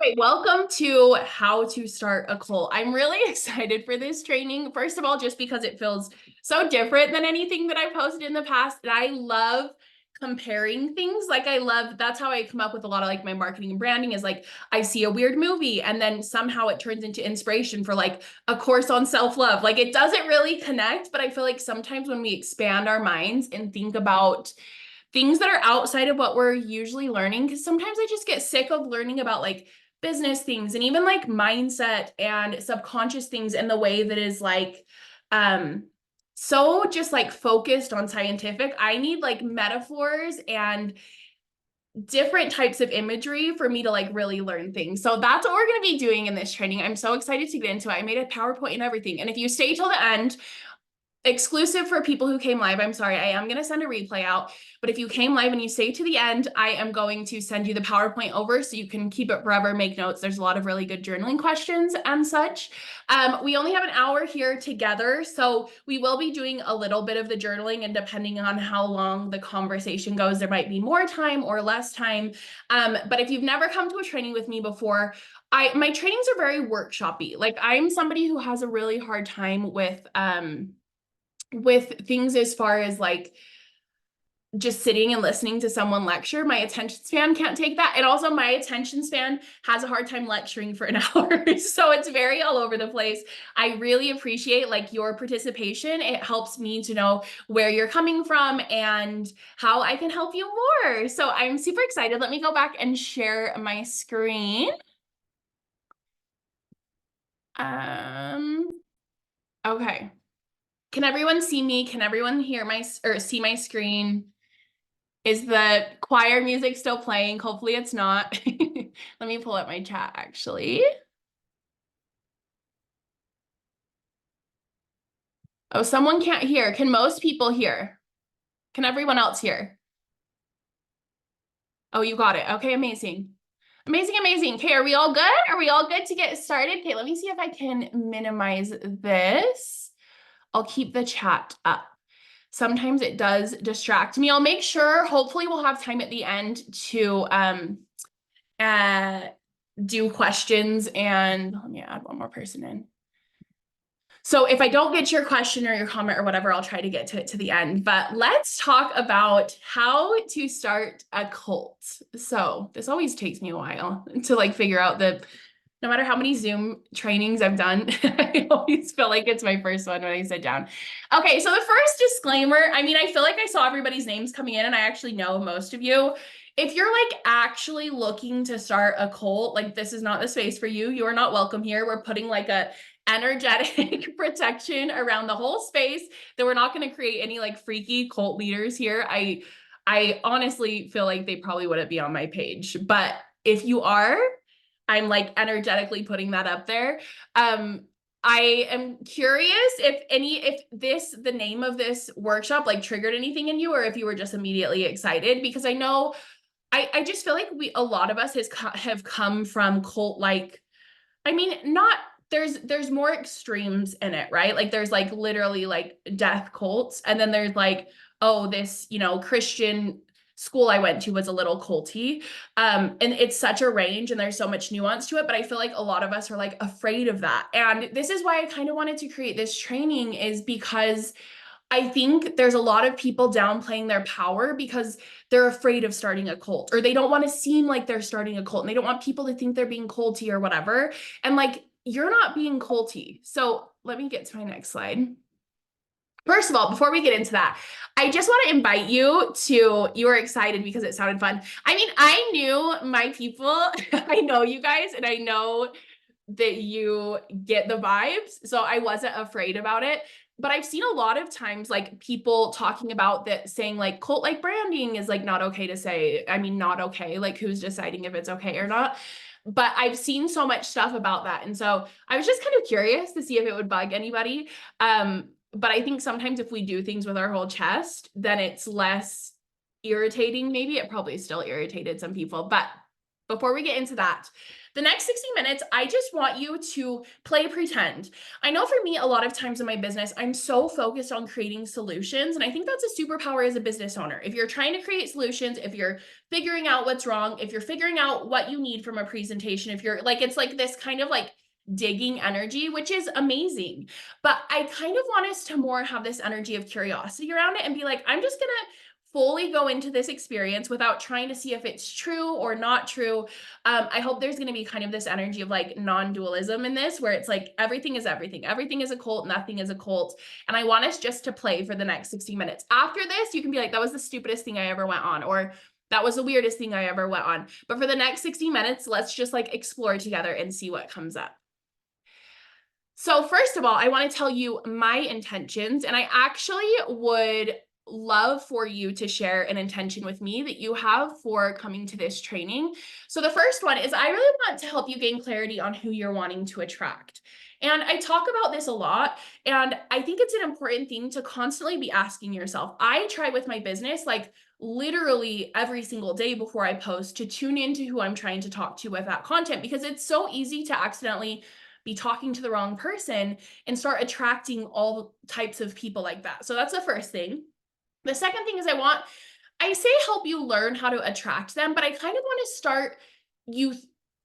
Okay, welcome to How to Start a Cult. I'm really excited for this training. First of all, just because it feels so different than anything that I've posted in the past. And I love comparing things. That's how I come up with a lot of like my marketing and branding is like, I see a weird movie and then somehow it turns into inspiration for like a course on self-love. Like it doesn't really connect, but I feel like sometimes when we expand our minds and think about things that are outside of what we're usually learning, because sometimes I just get sick of learning about like business things and even like mindset and subconscious things in the way that is like so just like focused on scientific. I need like metaphors and different types of imagery for me to like really learn things. So that's what we're going to be doing in this training. I'm so excited to get into it. I made a PowerPoint and everything. And if you stay till the end, exclusive for people who came live. I'm sorry, I am going to send a replay out, but if you came live and you stay to the end, I am going to send you the PowerPoint over so you can keep it forever, make notes. There's a lot of really good journaling questions and such. We only have an hour here together, so we will be doing a little bit of the journaling, and depending on how long the conversation goes, there might be more time or less time. But if you've never come to a training with me before, my trainings are very workshopy. Like I'm somebody who has a really hard time with things as far as like just sitting and listening to someone lecture. My attention span can't take that. And also my attention span has a hard time lecturing for an hour. So it's very all over the place. I really appreciate like your participation. It helps me to know where you're coming from and how I can help you more. So I'm super excited. Let me go back and share my screen. Okay. Can everyone see me? Can everyone hear or see my screen? Is the choir music still playing? Hopefully it's not. Let me pull up my chat actually. Oh, someone can't hear. Can most people hear? Can everyone else hear? Oh, you got it. Okay, amazing. Amazing, amazing. Okay, are we all good? Are we all good to get started? Okay, let me see if I can minimize this. I'll keep the chat up. Sometimes it does distract me. I'll make sure, hopefully we'll have time at the end to do questions, and let me add one more person in. So if I don't get your question or your comment or whatever, I'll try to get to it to the end. But let's talk about how to start a cult. So this always takes me a while to like figure out no matter how many Zoom trainings I've done, I always feel like it's my first one when I sit down. Okay, so the first disclaimer, I mean, I feel like I saw everybody's names coming in and I actually know most of you. If you're like actually looking to start a cult, like this is not the space for you. You are not welcome here. We're putting like a energetic protection around the whole space that we're not going to create any like freaky cult leaders here. I honestly feel like they probably wouldn't be on my page, but if you are, I'm like energetically putting that up there. I am curious if the name of this workshop like triggered anything in you, or if you were just immediately excited, because I know I just feel like a lot of us have come from cult like, I mean, not there's more extremes in it, right? Like there's like literally like death cults, and then there's like, oh, this, Christian school I went to was a little culty. And it's such a range and there's so much nuance to it, but I feel like a lot of us are like afraid of that. And this is why I kind of wanted to create this training, is because I think there's a lot of people downplaying their power because they're afraid of starting a cult, or they don't want to seem like they're starting a cult, and they don't want people to think they're being culty or whatever. And like, you're not being culty. So let me get to my next slide. First of all, before we get into that, I just want to invite you were excited because it sounded fun. I mean, I knew my people, I know you guys, and I know that you get the vibes. So I wasn't afraid about it. But I've seen a lot of times like people talking about that, saying like cult like branding is like not okay to say. I mean, not okay. Like who's deciding if it's okay or not? But I've seen so much stuff about that. And so I was just kind of curious to see if it would bug anybody. But I think sometimes if we do things with our whole chest, then it's less irritating. Maybe it probably still irritated some people, but before we get into that, the next 60 minutes, I just want you to play pretend. I know for me, a lot of times in my business, I'm so focused on creating solutions. And I think that's a superpower as a business owner. If you're trying to create solutions, if you're figuring out what's wrong, if you're figuring out what you need from a presentation, if you're like, it's like this kind of like digging energy, which is amazing. But I kind of want us to more have this energy of curiosity around it and be like, I'm just going to fully go into this experience without trying to see if it's true or not true. I hope there's going to be kind of this energy of like non-dualism in this, where it's like everything is everything. Everything is a cult, nothing is a cult. And I want us just to play for the next 60 minutes. After this, you can be like, that was the stupidest thing I ever went on, or that was the weirdest thing I ever went on. But for the next 60 minutes, let's just like explore together and see what comes up. So first of all, I want to tell you my intentions, and I actually would love for you to share an intention with me that you have for coming to this training. So the first one is I really want to help you gain clarity on who you're wanting to attract. And I talk about this a lot, and I think it's an important thing to constantly be asking yourself. I try with my business, like literally every single day before I post, to tune into who I'm trying to talk to with that content, because it's so easy to accidentally be talking to the wrong person and start attracting all types of people like that. So that's the first thing. The second thing is I say help you learn how to attract them, but I kind of want to start you.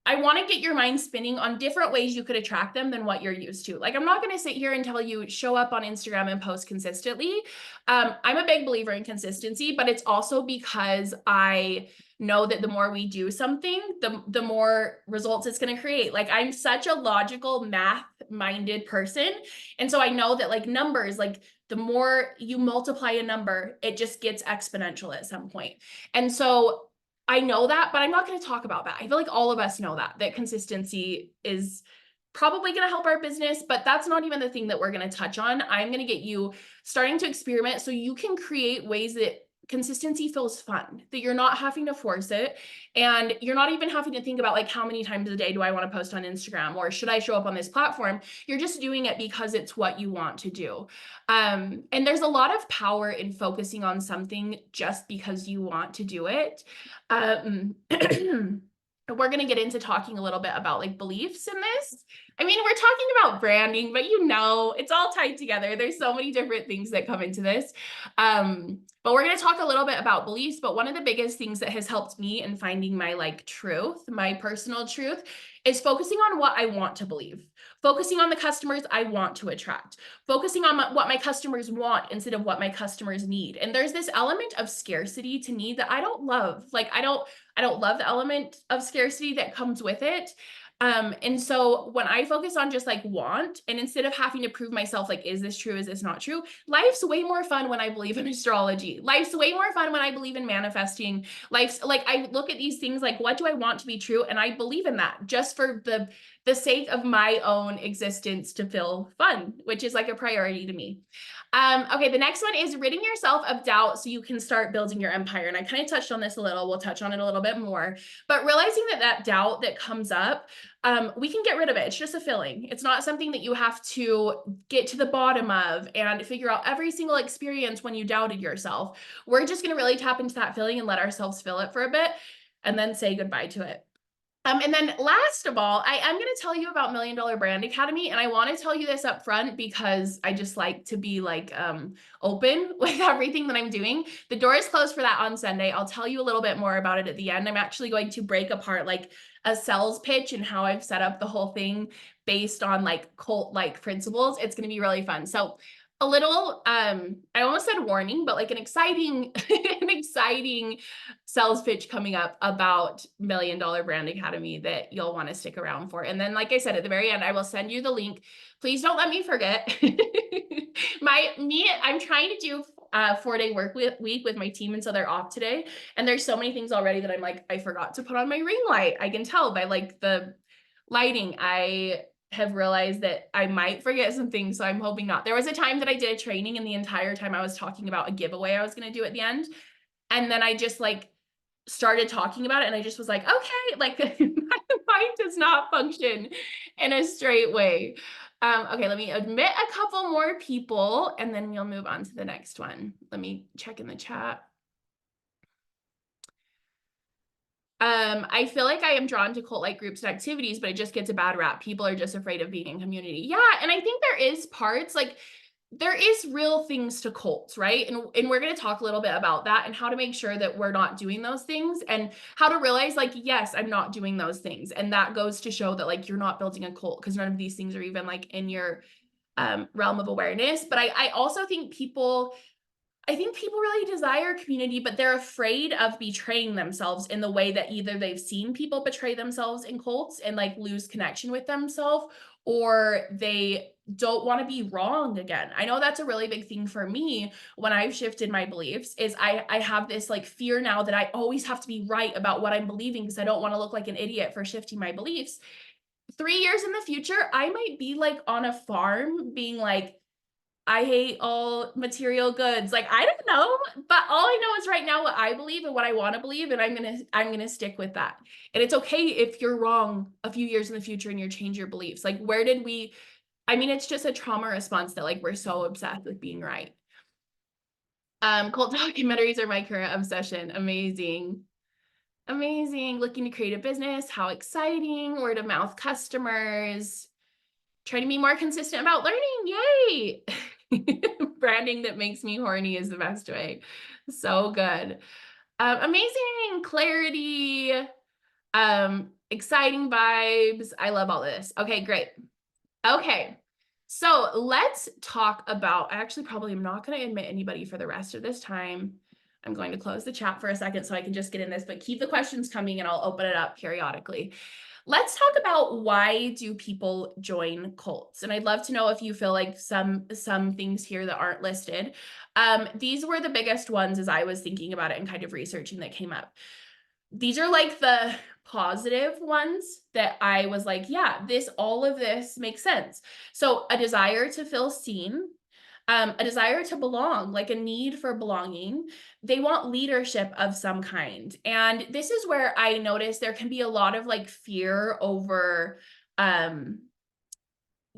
I want to get your mind spinning on different ways you could attract them than what you're used to. Like, I'm not going to sit here and tell you show up on Instagram and post consistently. I'm a big believer in consistency, but it's also because I know that the more we do something, the more results it's going to create. Like, I'm such a logical, math-minded person. And so I know that like numbers, like the more you multiply a number, it just gets exponential at some point. And so I know that, but I'm not going to talk about that. I feel like all of us know that consistency is probably going to help our business, but that's not even the thing that we're going to touch on. I'm going to get you starting to experiment so you can create ways that consistency feels fun, that you're not having to force it. And you're not even having to think about like, how many times a day do I want to post on Instagram, or should I show up on this platform? You're just doing it because it's what you want to do. And there's a lot of power in focusing on something just because you want to do it. We're going to get into talking a little bit about like beliefs in this. I mean, we're talking about branding, but you know, it's all tied together. There's so many different things that come into this. But we're going to talk a little bit about beliefs. But one of the biggest things that has helped me in finding my like truth, my personal truth, is focusing on what I want to believe, focusing on the customers I want to attract, focusing on what my customers want instead of what my customers need. And there's this element of scarcity to need that I don't love. Like, I don't love the element of scarcity that comes with it. And so when I focus on just like want, and instead of having to prove myself, like, is this true? Is this not true? Life's way more fun when I believe in astrology. Life's way more fun when I believe in manifesting. Life's like, I look at these things like, what do I want to be true? And I believe in that just for the sake of my own existence to feel fun, which is like a priority to me. Okay, the next one is ridding yourself of doubt so you can start building your empire. And I kind of touched on this a little. We'll touch on it a little bit more. But realizing that doubt that comes up, we can get rid of it. It's just a feeling. It's not something that you have to get to the bottom of and figure out every single experience when you doubted yourself. We're just going to really tap into that feeling and let ourselves feel it for a bit and then say goodbye to it. And then last of all, I'm going to tell you about Million Dollar Brand Academy. And I want to tell you this up front because I just like to be like open with everything that I'm doing. The door is closed for that on Sunday. I'll tell you a little bit more about it at the end. I'm actually going to break apart like a sales pitch and how I've set up the whole thing based on like cult-like principles. It's going to be really fun. So a little, I almost said warning, but like an exciting, an exciting sales pitch coming up about Million Dollar Brand Academy that you'll want to stick around for. And then, like I said, at the very end, I will send you the link. Please don't let me forget. I'm trying to do a 4-day work week with my team. And so they're off today. And there's so many things already that I'm like, I forgot to put on my ring light. I can tell by like the lighting. I have realized that I might forget some things, so I'm hoping not. There was a time that I did a training and the entire time I was talking about a giveaway I was going to do at the end. And then I just like started talking about it and I just was like, okay, like my mind does not function in a straight way. Okay, let me admit a couple more people and then we'll move on to the next one. Let me check in the chat. I feel like I am drawn to cult-like groups and activities, but it just gets a bad rap. People are just afraid of being in community. Yeah, and I think there is parts, like, there is real things to cults, right? And we're going to talk a little bit about that and how to make sure that we're not doing those things and how to realize, like, yes, I'm not doing those things. And that goes to show that, like, you're not building a cult because none of these things are even, like, in your realm of awareness. But I also think people really desire community, but they're afraid of betraying themselves in the way that either they've seen people betray themselves in cults and, like, lose connection with themselves, or they don't want to be wrong again. I know that's a really big thing for me when I've shifted my beliefs is I have this, like, fear now that I always have to be right about what I'm believing because I don't want to look like an idiot for shifting my beliefs. 3 years in the future, I might be, like, on a farm being like, I hate all material goods. Like, I don't know, but all I know is right now what I believe and what I want to believe, and I'm gonna stick with that. And it's okay if you're wrong a few years in the future and you change your beliefs. Like, where did we? I mean, it's just a trauma response that, like, we're so obsessed with being right. Cult documentaries are my current obsession. Amazing. Amazing. Looking to create a business. How exciting. Word of mouth customers. Trying to be more consistent about learning. Yay. Branding that makes me horny is the best way. So good. Amazing clarity. Exciting vibes. I love all this. Okay, great. Okay. So let's talk about, I actually probably am not going to admit anybody for the rest of this time. I'm going to close the chat for a second so I can just get in this, but keep the questions coming and I'll open it up periodically. Let's talk about why do people join cults? And I'd love to know if you feel like some things here that aren't listed. These were the biggest ones as I was thinking about it and kind of researching that came up. These are like the positive ones that I was like, yeah, all of this makes sense. So a desire to feel seen, a desire to belong, like a need for belonging. They want leadership of some kind. And this is where I notice there can be a lot of, like, fear over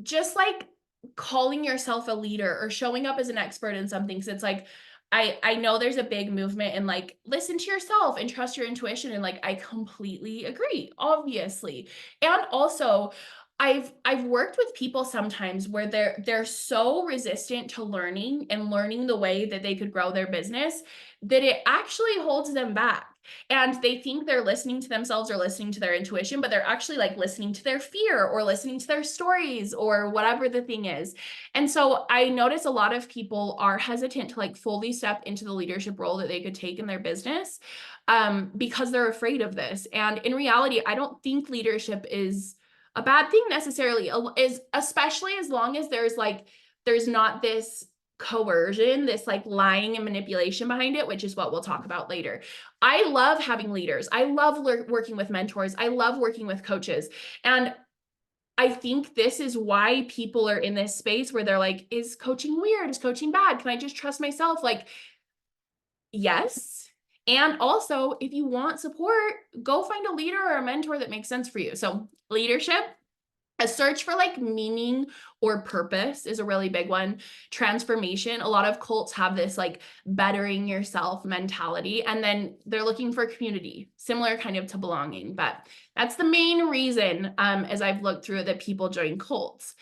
just, like, calling yourself a leader or showing up as an expert in something. So it's like, I know there's a big movement and, like, listen to yourself and trust your intuition. And, like, I completely agree, obviously. And also, I've worked with people sometimes where they're so resistant to learning and learning the way that they could grow their business that it actually holds them back. And they think they're listening to themselves or listening to their intuition, but they're actually, like, listening to their fear or listening to their stories or whatever the thing is. And so I notice a lot of people are hesitant to, like, fully step into the leadership role that they could take in their business because they're afraid of this. And in reality, I don't think leadership is a bad thing necessarily, is especially as long as there's not this coercion, this, like, lying and manipulation behind it, which is what we'll talk about later. I love having leaders. I love working with mentors. I love working with coaches. And I think this is why people are in this space where they're like, is coaching weird? Is coaching bad? Can I just trust myself? Like, yes. And also, if you want support, go find a leader or a mentor that makes sense for you. So leadership, a search for, like, meaning or purpose is a really big one. Transformation. A lot of cults have this, like, bettering yourself mentality, and then they're looking for community, similar kind of to belonging. But that's the main reason, as I've looked through it, that people join cults.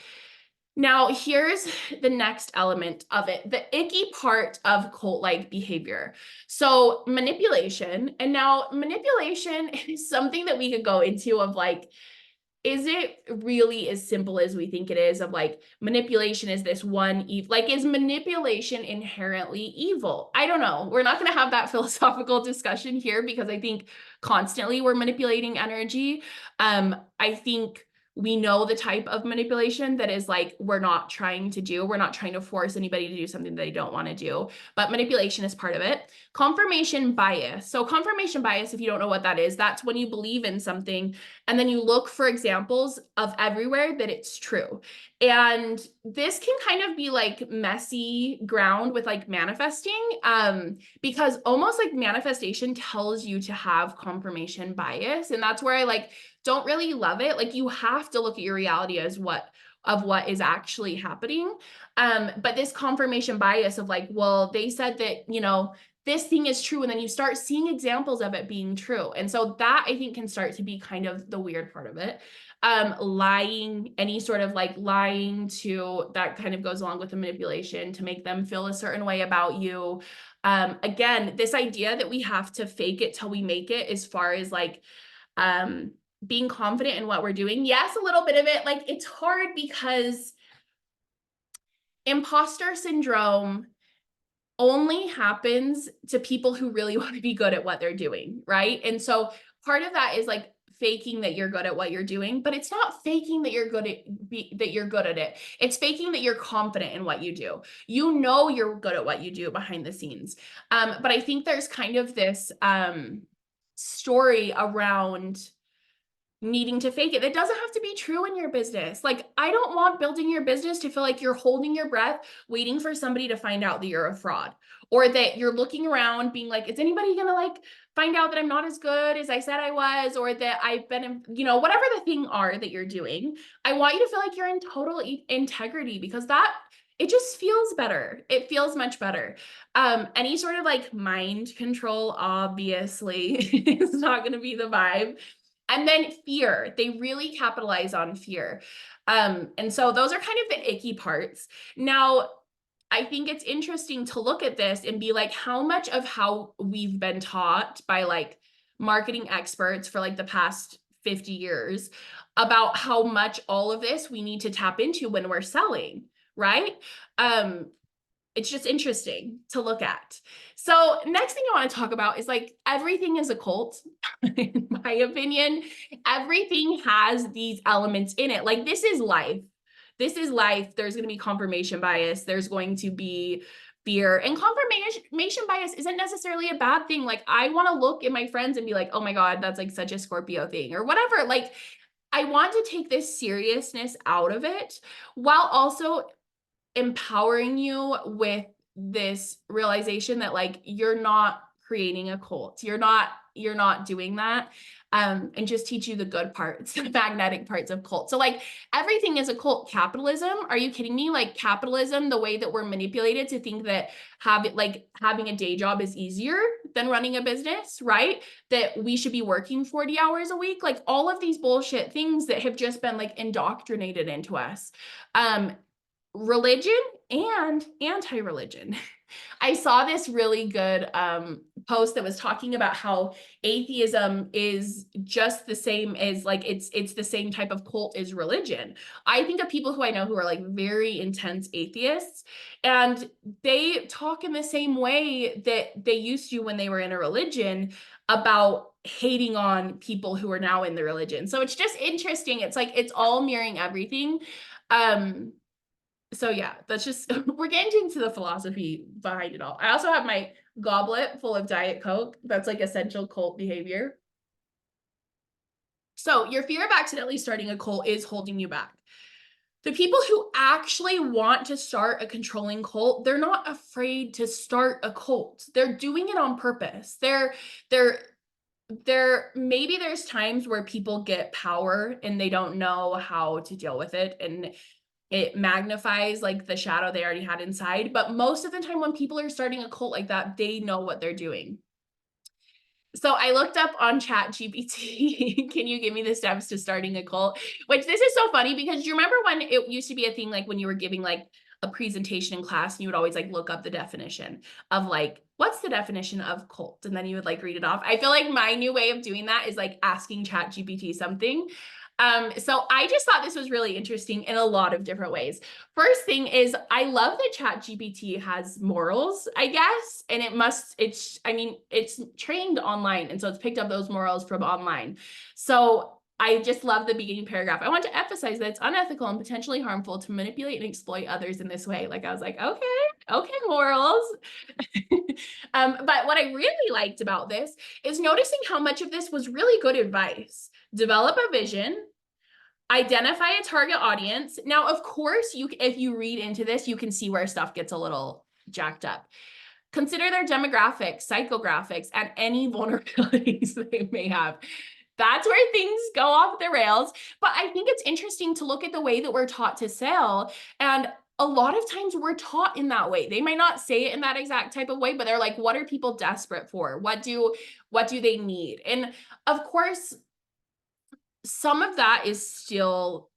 Now, here's the next element of it, the icky part of cult-like behavior. So manipulation, and now manipulation is something that we could go into of, like, is it really as simple as we think it is, of, like, manipulation is this one evil, like, is manipulation inherently evil? I don't know. We're not going to have that philosophical discussion here because I think constantly we're manipulating energy. I think we know the type of manipulation that is, like, we're not trying to force anybody to do something they don't want to do, but manipulation is part of it. Confirmation bias. So confirmation bias, if you don't know what that is, that's when you believe in something and then you look for examples of everywhere that it's true. And this can kind of be, like, messy ground with, like, manifesting, because almost like manifestation tells you to have confirmation bias. And that's where I, like, don't really love it. Like, you have to look at your reality as what is actually happening. But this confirmation bias of, like, well, they said that, this thing is true. And then you start seeing examples of it being true. And so that I think can start to be kind of the weird part of it. Lying, any sort of like lying to, that kind of goes along with the manipulation to make them feel a certain way about you. Again, this idea that we have to fake it till we make it, as far as like, being confident in what we're doing. Yes, a little bit of it. Like, it's hard because imposter syndrome only happens to people who really want to be good at what they're doing, right? And so part of that is like faking that you're good at what you're doing, but it's not faking that you're good at that you're good at it. It's faking that you're confident in what you do. You know you're good at what you do behind the scenes. But I think there's kind of this story around needing to fake it. That doesn't have to be true in your business. Like, I don't want building your business to feel like you're holding your breath, waiting for somebody to find out that you're a fraud, or that you're looking around being like, is anybody gonna like find out that I'm not as good as I said I was, or that I've been, you know, whatever the thing are that you're doing. I want you to feel like you're in total integrity, because that, it just feels better. It feels much better. Any sort of like mind control, obviously, is not going to be the vibe. And then fear, they really capitalize on fear. And so those are kind of the icky parts. Now, I think it's interesting to look at this and be like, how much of how we've been taught by like marketing experts for like the past 50 years about how much all of this we need to tap into when we're selling, right? It's just interesting to look at. So next thing I want to talk about is like, everything is a cult. In my opinion, everything has these elements in it. Like, this is life. This is life. There's going to be confirmation bias. There's going to be fear, and confirmation bias isn't necessarily a bad thing. Like, I want to look at my friends and be like, oh my God, that's like such a Scorpio thing or whatever. Like, I want to take this seriousness out of it while also empowering you with this realization that like, you're not creating a cult. You're not doing that. And just teach you the good parts, the magnetic parts of cult. So like, everything is a cult. Capitalism, are you kidding me? Like, capitalism, the way that we're manipulated to think that having a day job is easier than running a business, right? That we should be working 40 hours a week. Like, all of these bullshit things that have just been like indoctrinated into us. Religion and anti-religion. I saw this really good post that was talking about how atheism is just the same as like, it's the same type of cult as religion. I think of people who I know who are like very intense atheists, and they talk in the same way that they used to when they were in a religion about hating on people who are now in the religion. So it's just interesting. It's like, it's all mirroring everything. So yeah, that's just, we're getting into the philosophy behind it all. I also have my goblet full of Diet Coke. That's like essential cult behavior. So your fear of accidentally starting a cult is holding you back. The people who actually want to start a controlling cult, they're not afraid to start a cult. They're doing it on purpose. Maybe there's times where people get power and they don't know how to deal with it, and it magnifies like the shadow they already had inside. But most of the time when people are starting a cult like that, they know what they're doing. So I looked up on ChatGPT, can you give me the steps to starting a cult? Which, this is so funny because you remember when it used to be a thing, like when you were giving like a presentation in class and you would always like look up the definition of like, what's the definition of cult? And then you would like read it off. I feel like my new way of doing that is like asking ChatGPT something. So I just thought this was really interesting in a lot of different ways. First thing is, I love that ChatGPT has morals, I guess, and it's trained online, and so it's picked up those morals from online. So I just love the beginning paragraph. I want to emphasize that it's unethical and potentially harmful to manipulate and exploit others in this way. Like, I was like, okay, morals. But what I really liked about this is noticing how much of this was really good advice. Develop a vision, identify a target audience. Now, of course, if you read into this, you can see where stuff gets a little jacked up. Consider their demographics, psychographics, and any vulnerabilities they may have. That's where things go off the rails. But I think it's interesting to look at the way that we're taught to sell. And a lot of times we're taught in that way. They might not say it in that exact type of way, but they're like, what are people desperate for? What do they need? And of course, some of that is still,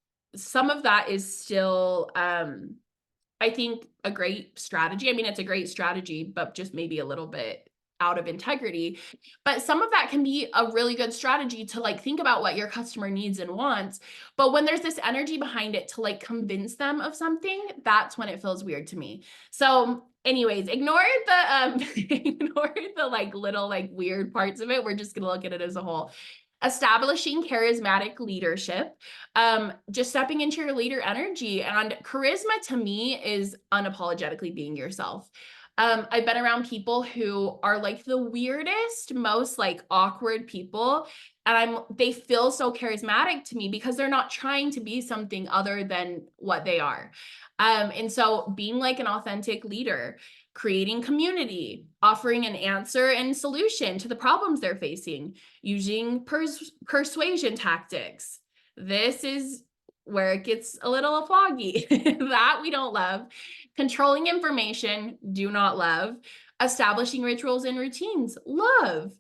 I think, a great strategy. I mean, it's a great strategy, but just maybe a little bit out of integrity. But some of that can be a really good strategy to like think about what your customer needs and wants. But when there's this energy behind it to like convince them of something, that's when it feels weird to me. So anyways, ignore the ignore the like little like weird parts of it. We're just gonna look at it as a whole. Establishing charismatic leadership, just stepping into your leader energy. And charisma to me is unapologetically being yourself. I've been around people who are like the weirdest, most like awkward people. And they feel so charismatic to me because they're not trying to be something other than what they are. And so being like an authentic leader, creating community, offering an answer and solution to the problems they're facing, using persuasion tactics. This is where it gets a little foggy. That we don't love. Controlling information, do not love. Establishing rituals and routines, love.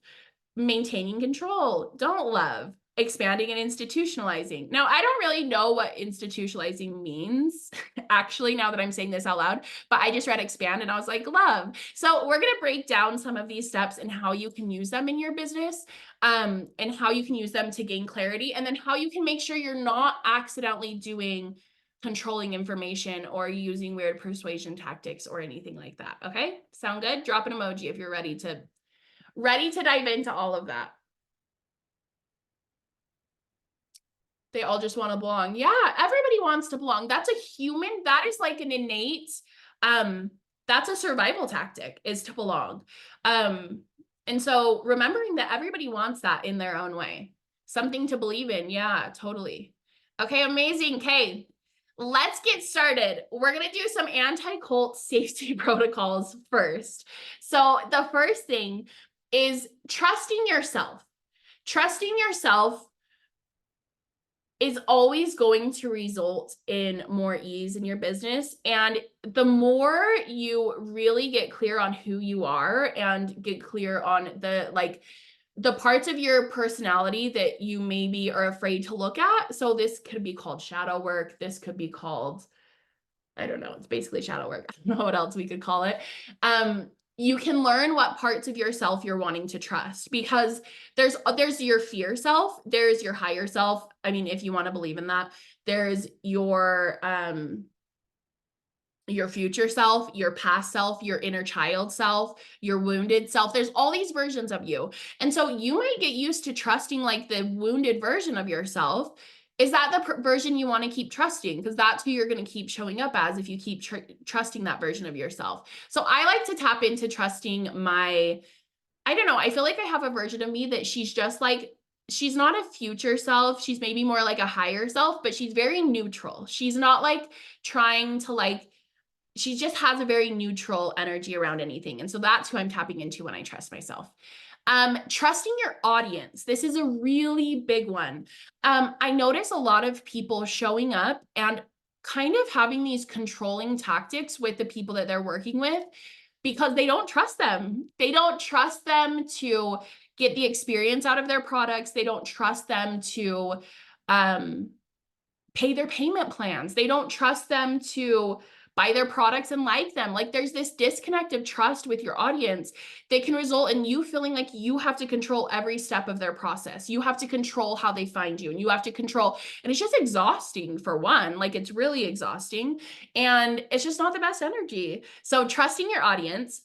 Maintaining control, don't love. Expanding and institutionalizing. Now, I don't really know what institutionalizing means, actually, now that I'm saying this out loud, but I just read expand and I was like, love. So we're going to break down some of these steps and how you can use them in your business, and how you can use them to gain clarity, and then how you can make sure you're not accidentally doing controlling information or using weird persuasion tactics or anything like that. Okay, sound good? Drop an emoji if you're ready to dive into all of that. They all just want to belong. Yeah, everybody wants to belong. That's a human, that is like an innate, that's a survival tactic, is to belong. And so remembering that everybody wants that in their own way. Something to believe in. Yeah, totally. Okay, amazing. Okay, let's get started. We're going to do some anti-cult safety protocols first. So the first thing is trusting yourself. Trusting yourself is always going to result in more ease in your business. And the more you really get clear on who you are and get clear on the parts of your personality that you maybe are afraid to look at. So this could be called shadow work. This could be called, I don't know, it's basically shadow work. I don't know what else we could call it. You can learn what parts of yourself you're wanting to trust, because there's your fear self, there's your higher self. I mean, if you want to believe in that, there's your future self, your past self, your inner child self, your wounded self. There's all these versions of you. And so you might get used to trusting like the wounded version of yourself. Is that the version you want to keep trusting? Because that's who you're going to keep showing up as if you keep trusting that version of yourself. So I like to tap into trusting I don't know, I feel like I have a version of me that she's just like, she's not a future self. She's maybe more like a higher self, but she's very neutral. She's not like trying to like, she just has a very neutral energy around anything. And so that's who I'm tapping into when I trust myself. Trusting your audience. This is a really big one. I notice a lot of people showing up and kind of having these controlling tactics with the people that they're working with because they don't trust them. They don't trust them to get the experience out of their products. They don't trust them to pay their payment plans. They don't trust them to buy their products and like them. Like there's this disconnect of trust with your audience that can result in you feeling like you have to control every step of their process. You have to control how they find you, and you have to control, and it's just exhausting for one. Like it's really exhausting and it's just not the best energy. So trusting your audience,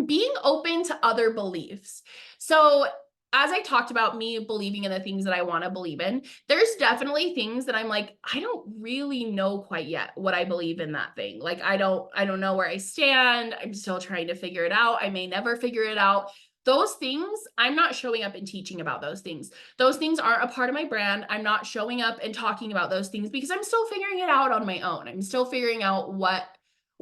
being open to other beliefs. So as I talked about me believing in the things that I want to believe in, there's definitely things that I'm like, I don't really know quite yet what I believe in that thing. Like, I don't know where I stand. I'm still trying to figure it out. I may never figure it out. Those things, I'm not showing up and teaching about those things. Those things aren't a part of my brand. I'm not showing up and talking about those things because I'm still figuring it out on my own. I'm still figuring out what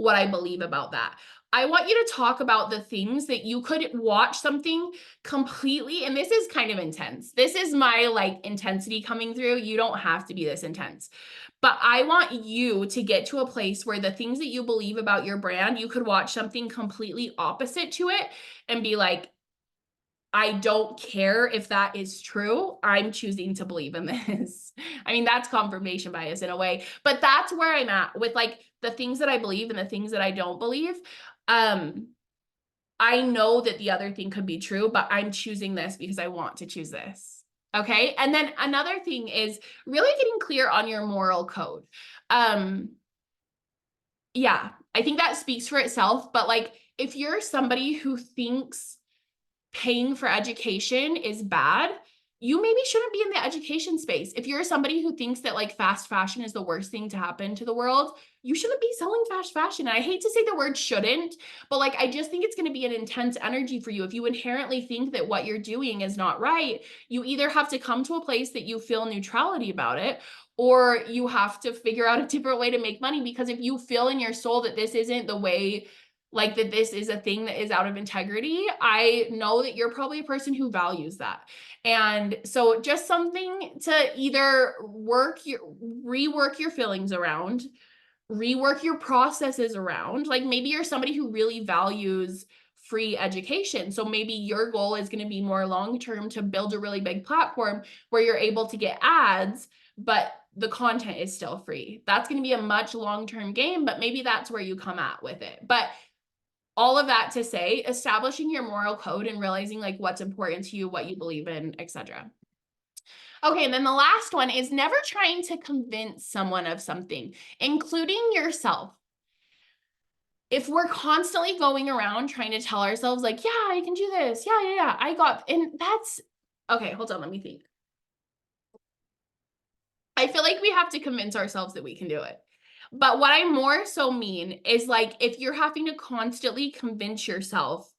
I believe about that. I want you to talk about the things that you could watch something completely, and this is kind of intense. This is my like intensity coming through. You don't have to be this intense, but I want you to get to a place where the things that you believe about your brand, you could watch something completely opposite to it and be like, I don't care if that is true. I'm choosing to believe in this. I mean, that's confirmation bias in a way, but that's where I'm at with like the things that I believe and the things that I don't believe. I know that the other thing could be true, but I'm choosing this because I want to choose this. Okay. And then another thing is really getting clear on your moral code. Yeah, I think that speaks for itself, but like if you're somebody who thinks paying for education is bad, you maybe shouldn't be in the education space. If you're somebody who thinks that like fast fashion is the worst thing to happen to the world, you shouldn't be selling fast fashion. And I hate to say the word shouldn't, but like I just think it's going to be an intense energy for you. If you inherently think that what you're doing is not right, you either have to come to a place that you feel neutrality about it, or you have to figure out a different way to make money. Because if you feel in your soul that this isn't the way, like that this is a thing that is out of integrity, I know that you're probably a person who values that. And so just something to either rework your feelings around, rework your processes around. Like maybe you're somebody who really values free education. So maybe your goal is going to be more long-term to build a really big platform where you're able to get ads, but the content is still free. That's going to be a much long-term game, but maybe that's where you come at with it. But all of that to say, establishing your moral code and realizing like what's important to you, what you believe in, etc. Okay, and then the last one is never trying to convince someone of something, including yourself. If we're constantly going around trying to tell ourselves like, yeah, I can do this. Yeah, I got, and that's, okay, hold on, let me think. I feel like we have to convince ourselves that we can do it. But what I more so mean is like, if you're having to constantly convince yourself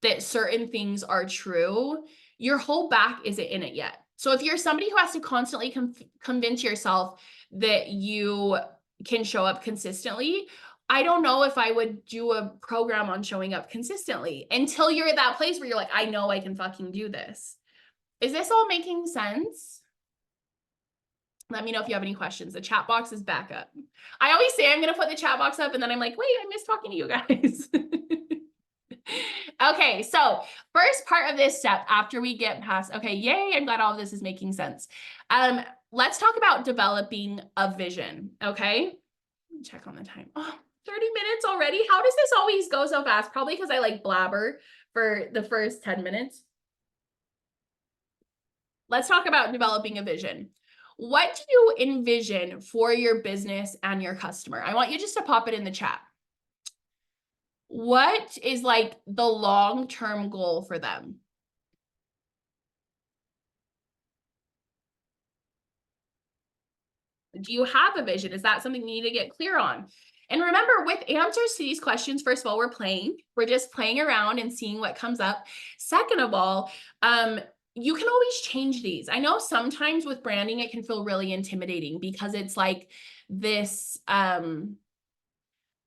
that certain things are true, your whole back isn't in it yet. So if you're somebody who has to constantly convince yourself that you can show up consistently, I don't know if I would do a program on showing up consistently until you're at that place where you're like, I know I can fucking do this. Is this all making sense? Let me know if you have any questions. The chat box is back up. I always say I'm going to put the chat box up and then I'm like, wait, I missed talking to you guys. Okay, so first part of this step after we get past, okay, yay, I'm glad all of this is making sense. Let's talk about developing a vision, okay? Check on the time. Oh, 30 minutes already? How does this always go so fast? Probably because I like blabber for the first 10 minutes. Let's talk about developing a vision. What do you envision for your business and your customer? I want you just to pop it in the chat. What is like the long-term goal for them? Do you have a vision? Is that something you need to get clear on? And remember, with answers to these questions, first of all, we're just playing around and seeing what comes up. Second of all, you can always change these. I know sometimes with branding, it can feel really intimidating because it's like this,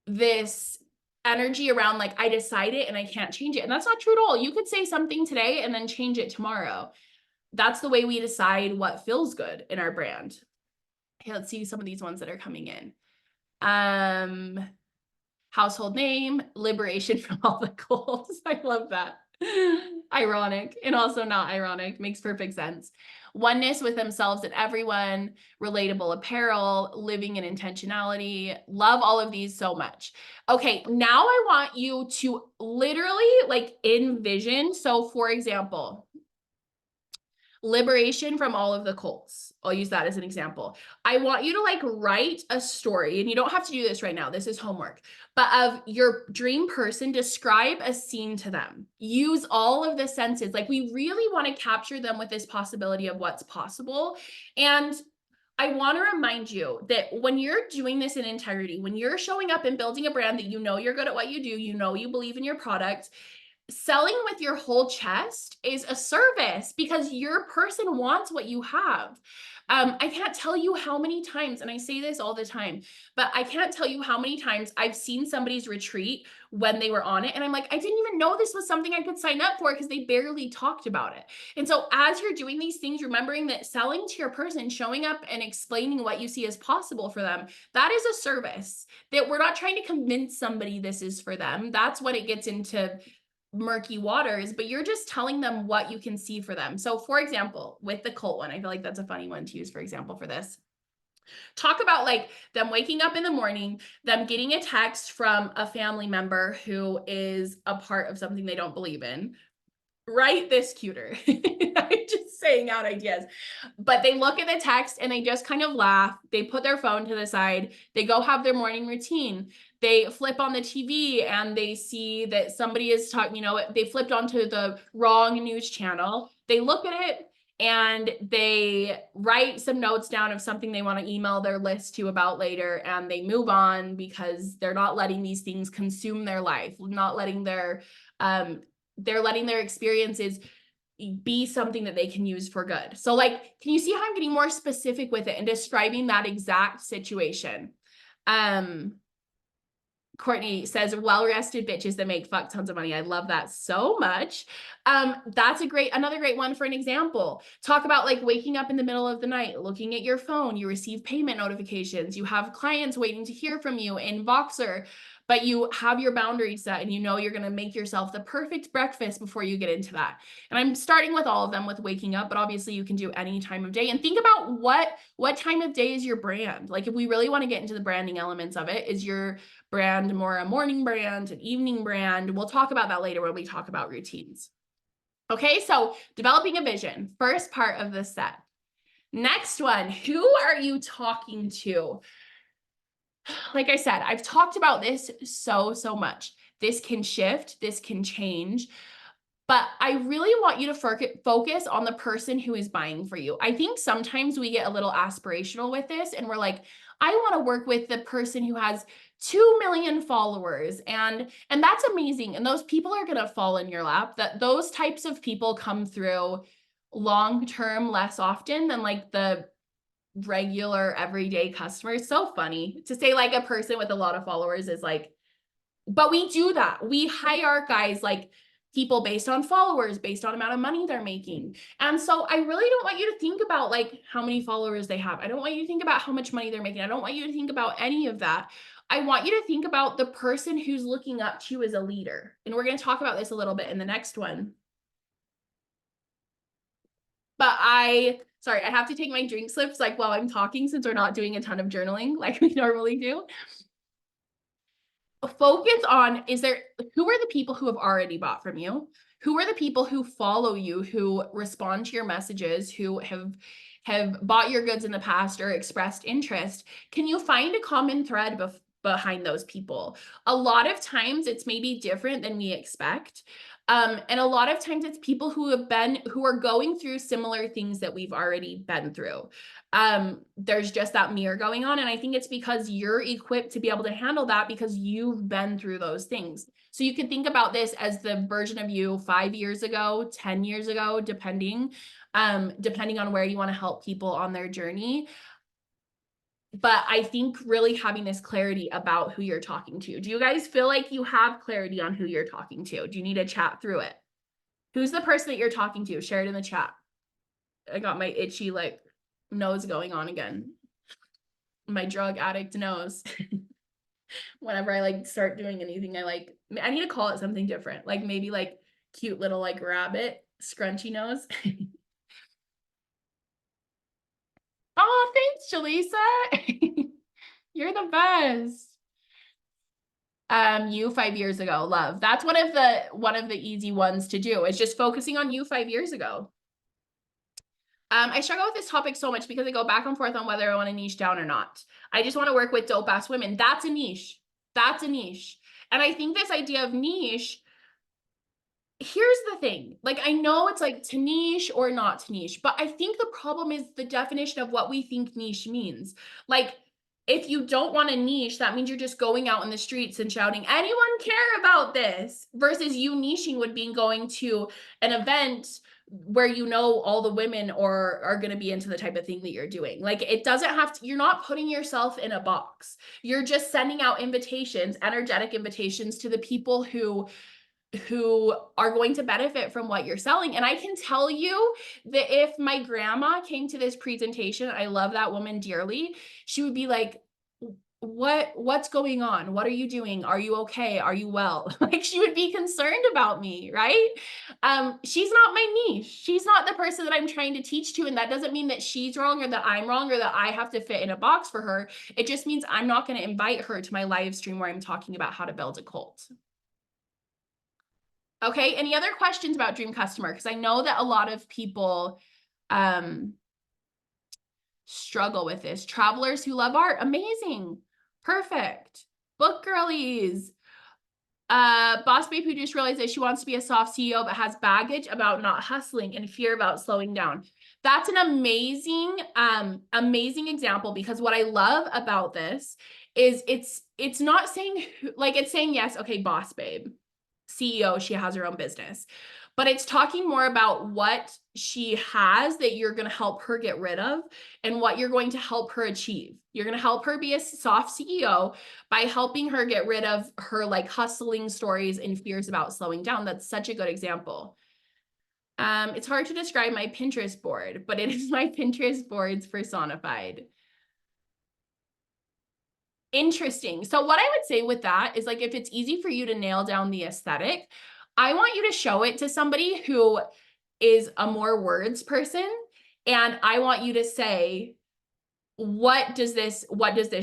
this energy around like, I decide it and I can't change it. And that's not true at all. You could say something today and then change it tomorrow. That's the way we decide what feels good in our brand. Okay, let's see some of these ones that are coming in. Household name, liberation from all the cults. I love that. Ironic and also not ironic, makes perfect sense. Oneness with themselves and everyone, relatable apparel, living in intentionality. Love all of these so much. Okay, now I want you to literally like envision. So for example, liberation from all of the cults. I'll use that as an example. I want you to like write a story, and you don't have to do this right now. This is homework, but of your dream person, describe a scene to them. Use all of the senses. Like we really want to capture them with this possibility of what's possible. And I want to remind you that when you're doing this in integrity, when you're showing up and building a brand that you know you're good at what you do, you know you believe in your product, Selling with your whole chest is a service because your person wants what you have. I can't tell you how many times, and I say this all the time, but I can't tell you how many times I've seen somebody's retreat when they were on it. And I'm like, I didn't even know this was something I could sign up for because they barely talked about it. And so as you're doing these things, remembering that selling to your person, showing up and explaining what you see as possible for them, that is a service. That we're not trying to convince somebody this is for them. That's when it gets into murky waters, but you're just telling them what you can see for them. So for example, with the cult one, I feel like that's a funny one to use for example for this. Talk about like them waking up in the morning, them getting a text from a family member who is a part of something they don't believe in. Write this cuter. I'm just saying out ideas. But they look at the text and they just kind of laugh. They put their phone to the side. They go have their morning routine. They flip on the TV and they see that somebody is talking, you know, they flipped onto the wrong news channel. They look at it and they write some notes down of something they want to email their list to about later, and they move on because they're not letting these things consume their life, not letting they're letting their experiences be something that they can use for good. So like, can you see how I'm getting more specific with it and describing that exact situation? Courtney says, well-rested bitches that make fuck tons of money. I love that so much. That's another great one for an example. Talk about like waking up in the middle of the night, looking at your phone, you receive payment notifications, you have clients waiting to hear from you in Voxer, but you have your boundaries set and you know you're going to make yourself the perfect breakfast before you get into that. And I'm starting with all of them with waking up, but obviously you can do any time of day. And think about what time of day is your brand. Like if we really want to get into the branding elements of it, is your brand more a morning brand, an evening brand? We'll talk about that later when we talk about routines. Okay, so developing a vision, first part of the set. Next one, who are you talking to? Like I said, I've talked about this so much. This can shift, this can change, but I really want you to focus on the person who is buying for you. I think sometimes we get a little aspirational with this and we're like, I want to work with the person who has 2 million followers, and that's amazing. And those people are going to fall in your lap. That those types of people come through long term less often than like the regular everyday customers. So funny to say like a person with a lot of followers is like, but we do that. We hierarchize like people based on followers, based on amount of money they're making. And so I really don't want you to think about like how many followers they have. I don't want you to think about how much money they're making. I don't want you to think about any of that. I want you to think about the person who's looking up to you as a leader. And we're going to talk about this a little bit in the next one. But sorry, I have to take my drink slips like while I'm talking since we're not doing a ton of journaling like we normally do. Focus on, who are the people who have already bought from you? Who are the people who follow you, who respond to your messages, who have bought your goods in the past or expressed interest? Can you find a common thread behind those people? A lot of times it's maybe different than we expect. And a lot of times it's people who are going through similar things that we've already been through. There's just that mirror going on. And I think it's because you're equipped to be able to handle that because you've been through those things. So you can think about this as the version of you 5 years ago, 10 years ago, depending on where you want to help people on their journey. But I think really having this clarity about who you're talking to. Do you guys feel like you have clarity on who you're talking to? Do you need to chat through it? Who's the person that you're talking to? Share it in the chat. I got my itchy like nose going on again. My drug addict nose. Whenever I like start doing anything, I need to call it something different. Like maybe like cute little like rabbit scrunchy nose. Oh, thanks, Jaleesa. You're the best. You 5 years ago, love. That's one of the easy ones to do, is just focusing on you 5 years ago. I struggle with this topic so much because I go back and forth on whether I want to niche down or not. I just want to work with dope ass women. That's a niche. That's a niche. And I think this idea of niche, here's the thing. Like, I know it's like to niche or not to niche, but I think the problem is the definition of what we think niche means. Like, If you don't want a niche, that means you're just going out in the streets and shouting, anyone care about this? Versus you niching would be going to an event where you know all the women are going to be into the type of thing that you're doing. Like, it doesn't have to, you're not putting yourself in a box. You're just sending out invitations, energetic invitations to the people who are going to benefit from what you're selling. And I can tell you that if my grandma came to this presentation, I love that woman dearly, she would be like, what's going on? What are you doing? Are you okay? Are you well? Like, she would be concerned about me, right? She's not my niche. She's not the person that I'm trying to teach to. And that doesn't mean that she's wrong or that I'm wrong or that I have to fit in a box for her. It just means I'm not going to invite her to my live stream where I'm talking about how to build a cult. Okay, any other questions about Dream Customer? Because I know that a lot of people struggle with this. Travelers who love art, amazing, perfect. Book girlies. Boss babe who just realized that she wants to be a soft CEO but has baggage about not hustling and fear about slowing down. That's an amazing, amazing example, because what I love about this is it's not saying, like, it's saying, yes, okay, boss babe, CEO, she has her own business, but it's talking more about what she has that you're going to help her get rid of and what you're going to help her achieve. You're going to help her be a soft CEO by helping her get rid of her like hustling stories and fears about slowing down. That's such a good example. It's hard to describe my Pinterest board, but it is my Pinterest boards personified. Interesting. So what I would say with that is, like, if it's easy for you to nail down the aesthetic, I want you to show it to somebody who is a more words person. And I want you to say, what does this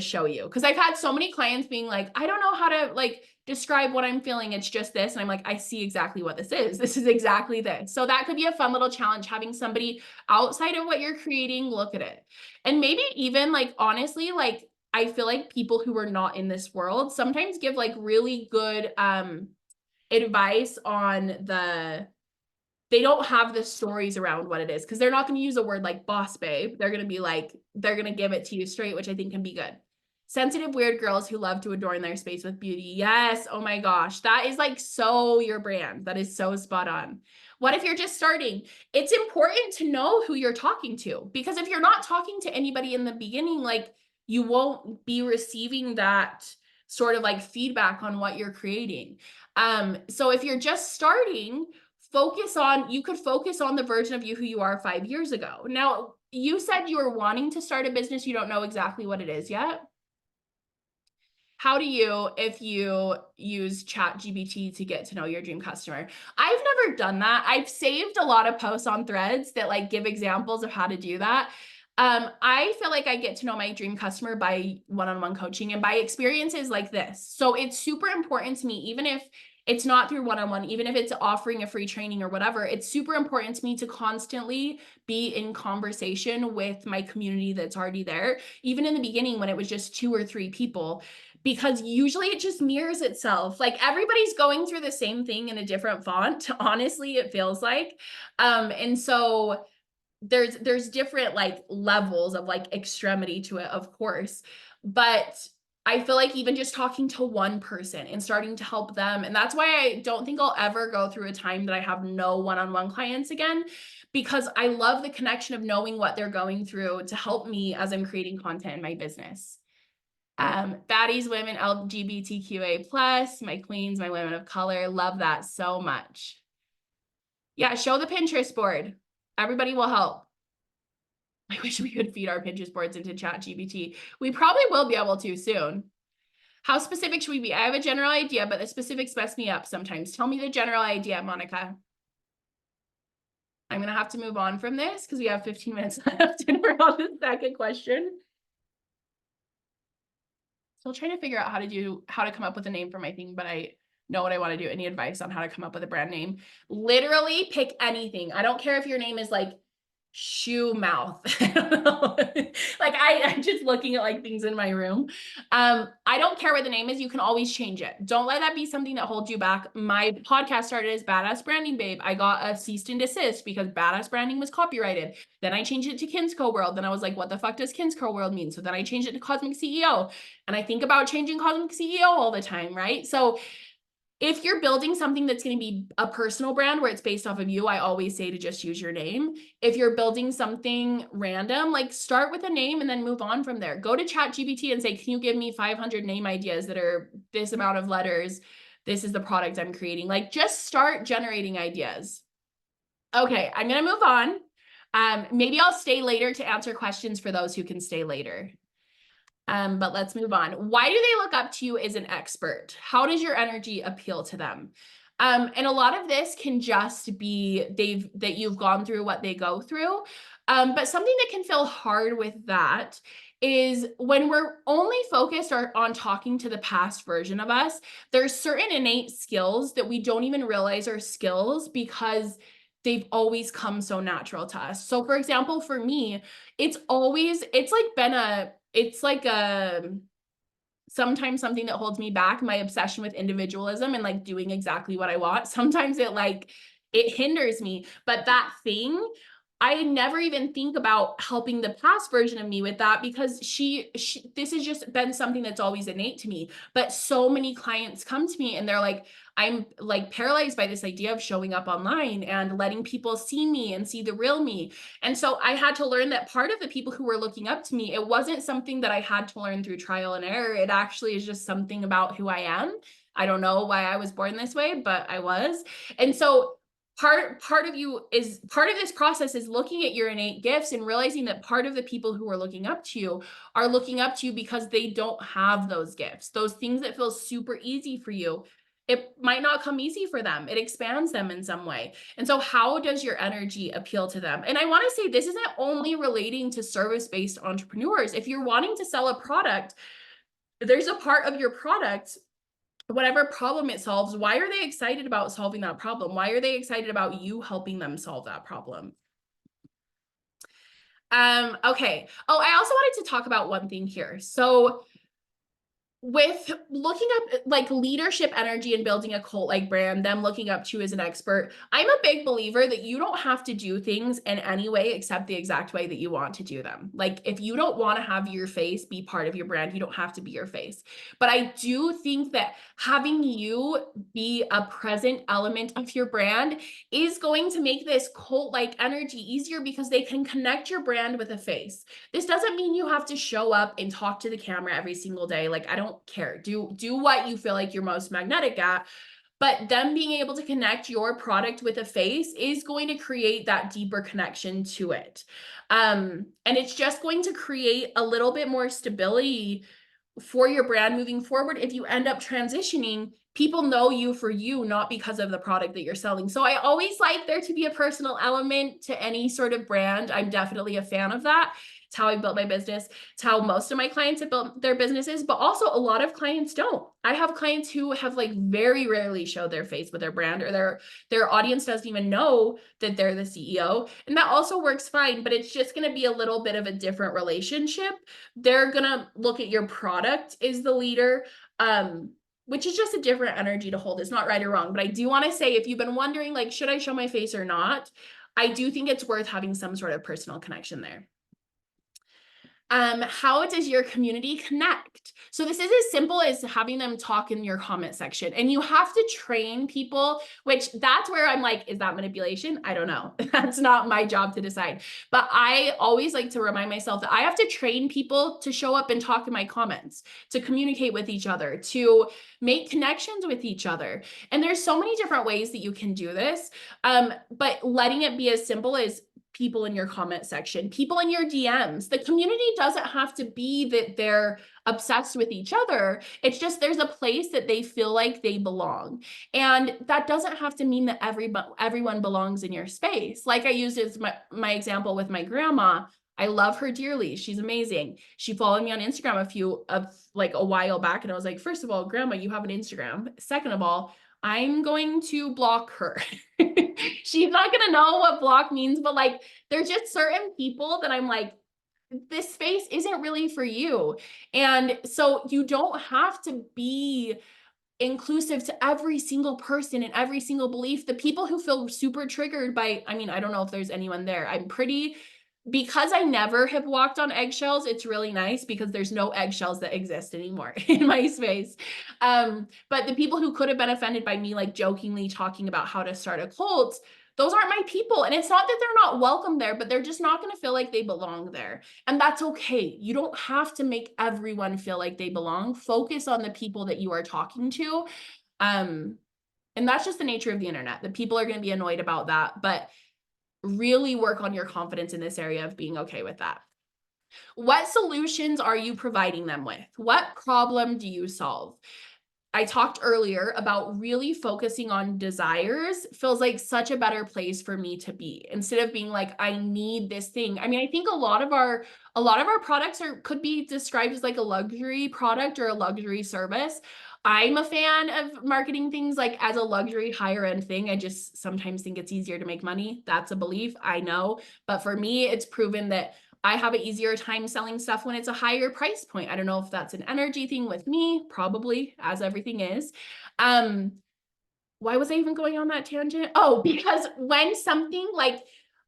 show you? Because I've had so many clients being like, I don't know how to like describe what I'm feeling. It's just this. And I'm like, I see exactly what this is. This is exactly this. So that could be a fun little challenge, having somebody outside of what you're creating look at it. And maybe even, like, honestly, like, I feel like people who are not in this world sometimes give like really good advice on they don't have the stories around what it is, because they're not going to use a word like boss babe. They're going to be like, they're going to give it to you straight, which I think can be good. Sensitive, weird girls who love to adorn their space with beauty. Yes. Oh my gosh. That is like so your brand. That is so spot on. What if you're just starting? It's important to know who you're talking to, because if you're not talking to anybody in the beginning, like, you won't be receiving that sort of like feedback on what you're creating. So if you're just starting, you could focus on the version of you who you are 5 years ago. Now, you said you were wanting to start a business. You don't know exactly what it is yet. How do you, if you use ChatGPT to get to know your dream customer? I've never done that. I've saved a lot of posts on Threads that like give examples of how to do that. I feel like I get to know my dream customer by one-on-one coaching and by experiences like this. So it's super important to me, even if it's not through one-on-one, even if it's offering a free training or whatever, it's super important to me to constantly be in conversation with my community that's already there. Even in the beginning, when it was just 2 or 3 people, because usually it just mirrors itself. Like, everybody's going through the same thing in a different font. Honestly, it feels like. And so there's different like levels of like extremity to it, of course, but I feel like even just talking to one person and starting to help them, and that's why I don't think I'll ever go through a time that I have no one-on-one clients again, because I love the connection of knowing what they're going through to help me as I'm creating content in my business. Baddies, women, LGBTQA+, my queens, my women of color, love that so much. Yeah, show the Pinterest board. Everybody will help. I wish we could feed our Pinterest boards into ChatGPT. We probably will be able to soon. How specific should we be? I have a general idea, but the specifics mess me up sometimes. Tell me the general idea, Monica. I'm going to have to move on from this because we have 15 minutes left and we're on the second question. Still trying to figure out how to come up with a name for my thing, but I know what I want to do. Any advice on how to come up with a brand name? Literally pick anything. I don't care if your name is like shoe mouth. Like I'm just looking at like things in my room. I don't care what the name is. You can always change it. Don't let that be something that holds you back. My podcast started as Badass Branding Babe. I got a cease and desist because Badass Branding was copyrighted. Then I changed it to Kinsco World. Then I was like, what the fuck does Kinsco World mean? So then I changed it to Cosmic CEO. And I think about changing Cosmic CEO all the time, right? So if you're building something that's going to be a personal brand where it's based off of you, I always say to just use your name. If you're building something random, like start with a name and then move on from there. Go to ChatGPT and say, can you give me 500 name ideas that are this amount of letters? This is the product I'm creating. Like just start generating ideas. Okay, I'm going to move on. Maybe I'll stay later to answer questions for those who can stay later. But let's move on. Why do they look up to you as an expert? How does your energy appeal to them? And a lot of this can just be that you've gone through what they go through. But something that can feel hard with that is when we're only focused on talking to the past version of us, there's certain innate skills that we don't even realize are skills because they've always come so natural to us. So for example, for me, it's like sometimes something that holds me back, my obsession with individualism and like doing exactly what I want. Sometimes it hinders me, but that thing, I never even think about helping the past version of me with that because this has just been something that's always innate to me. But so many clients come to me and they're like, I'm like paralyzed by this idea of showing up online and letting people see me and see the real me. And so I had to learn that part of the people who were looking up to me, it wasn't something that I had to learn through trial and error. It actually is just something about who I am. I don't know why I was born this way, but I was. And so part of this process is looking at your innate gifts and realizing that part of the people who are looking up to you because they don't have those gifts, those things that feel super easy for you. It might not come easy for them. It expands them in some way. And so how does your energy appeal to them? And I want to say this isn't only relating to service-based entrepreneurs. If you're wanting to sell a product, there's a part of your product, whatever problem it solves, why are they excited about solving that problem? Why are they excited about you helping them solve that problem? Okay. Oh, I also wanted to talk about one thing here. So with looking up like leadership energy and building a cult-like brand, them looking up to you as an expert, I'm a big believer that you don't have to do things in any way except the exact way that you want to do them. Like if you don't want to have your face be part of your brand, you don't have to be your face. But I do think that having you be a present element of your brand is going to make this cult-like energy easier because they can connect your brand with a face. This doesn't mean you have to show up and talk to the camera every single day. Like I don't care. Do what you feel like you're most magnetic at. But them being able to connect your product with a face is going to create that deeper connection to it. And it's just going to create a little bit more stability for your brand moving forward. If you end up transitioning, people know you for you, not because of the product that you're selling. So I always like there to be a personal element to any sort of brand. I'm definitely a fan of that. It's how I built my business. It's how most of my clients have built their businesses, but also a lot of clients don't. I have clients who have like very rarely showed their face with their brand, or their audience doesn't even know that they're the CEO. And that also works fine, but it's just going to be a little bit of a different relationship. They're going to look at your product as the leader, which is just a different energy to hold. It's not right or wrong, but I do want to say, if you've been wondering, like, should I show my face or not? I do think it's worth having some sort of personal connection there. How does your community connect? So this is as simple as having them talk in your comment section, and you have to train people, which that's where I'm like, is that manipulation? I don't know. That's not my job to decide. But I always like to remind myself that I have to train people to show up and talk in my comments, to communicate with each other, to make connections with each other. And there's so many different ways that you can do this. But letting it be as simple as people in your comment section, people in your DMs. The community doesn't have to be that they're obsessed with each other. It's just there's a place that they feel like they belong. And that doesn't have to mean that everyone belongs in your space. Like I used as my example with my grandma. I love her dearly. She's amazing. She followed me on Instagram a while back, and I was like, first of all, grandma, you have an Instagram. Second of all, I'm going to block her. She's not going to know what block means, but like, there's just certain people that I'm like, this space isn't really for you. And so you don't have to be inclusive to every single person and every single belief. The people who feel super triggered by, I mean, I don't know if there's anyone there. Because I never have walked on eggshells, it's really nice because there's no eggshells that exist anymore in my space. But the people who could have been offended by me, like jokingly talking about how to start a cult, those aren't my people. And it's not that they're not welcome there, but they're just not going to feel like they belong there. And that's okay. You don't have to make everyone feel like they belong. Focus on the people that you are talking to. And that's just the nature of the internet. The people are going to be annoyed about that, but really work on your confidence in this area of being okay with that. What solutions are you providing them with? What problem do you solve? I talked earlier about really focusing on desires feels like such a better place for me to be instead of being like, I need this thing. I mean, I think a lot of our products could be described as like a luxury product or a luxury service. I'm a fan of marketing things like as a luxury higher end thing. I just sometimes think it's easier to make money. That's a belief, I know. But for me, it's proven that I have an easier time selling stuff when it's a higher price point. I don't know if that's an energy thing with me, probably, as everything is. Why was I even going on that tangent? Oh, because when something like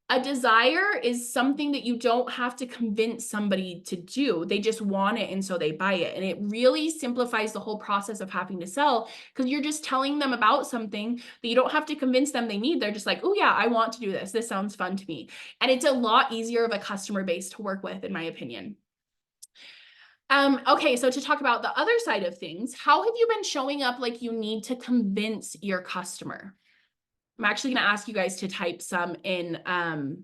a desire is something that you don't have to convince somebody to do. They just want it and so they buy it. And it really simplifies the whole process of having to sell because you're just telling them about something that you don't have to convince them they need. They're just like, oh yeah, I want to do this. This sounds fun to me. And it's a lot easier of a customer base to work with, in my opinion. Okay, so to talk about the other side of things, how have you been showing up like you need to convince your customer? I'm actually going to ask you guys to type some in. Oh,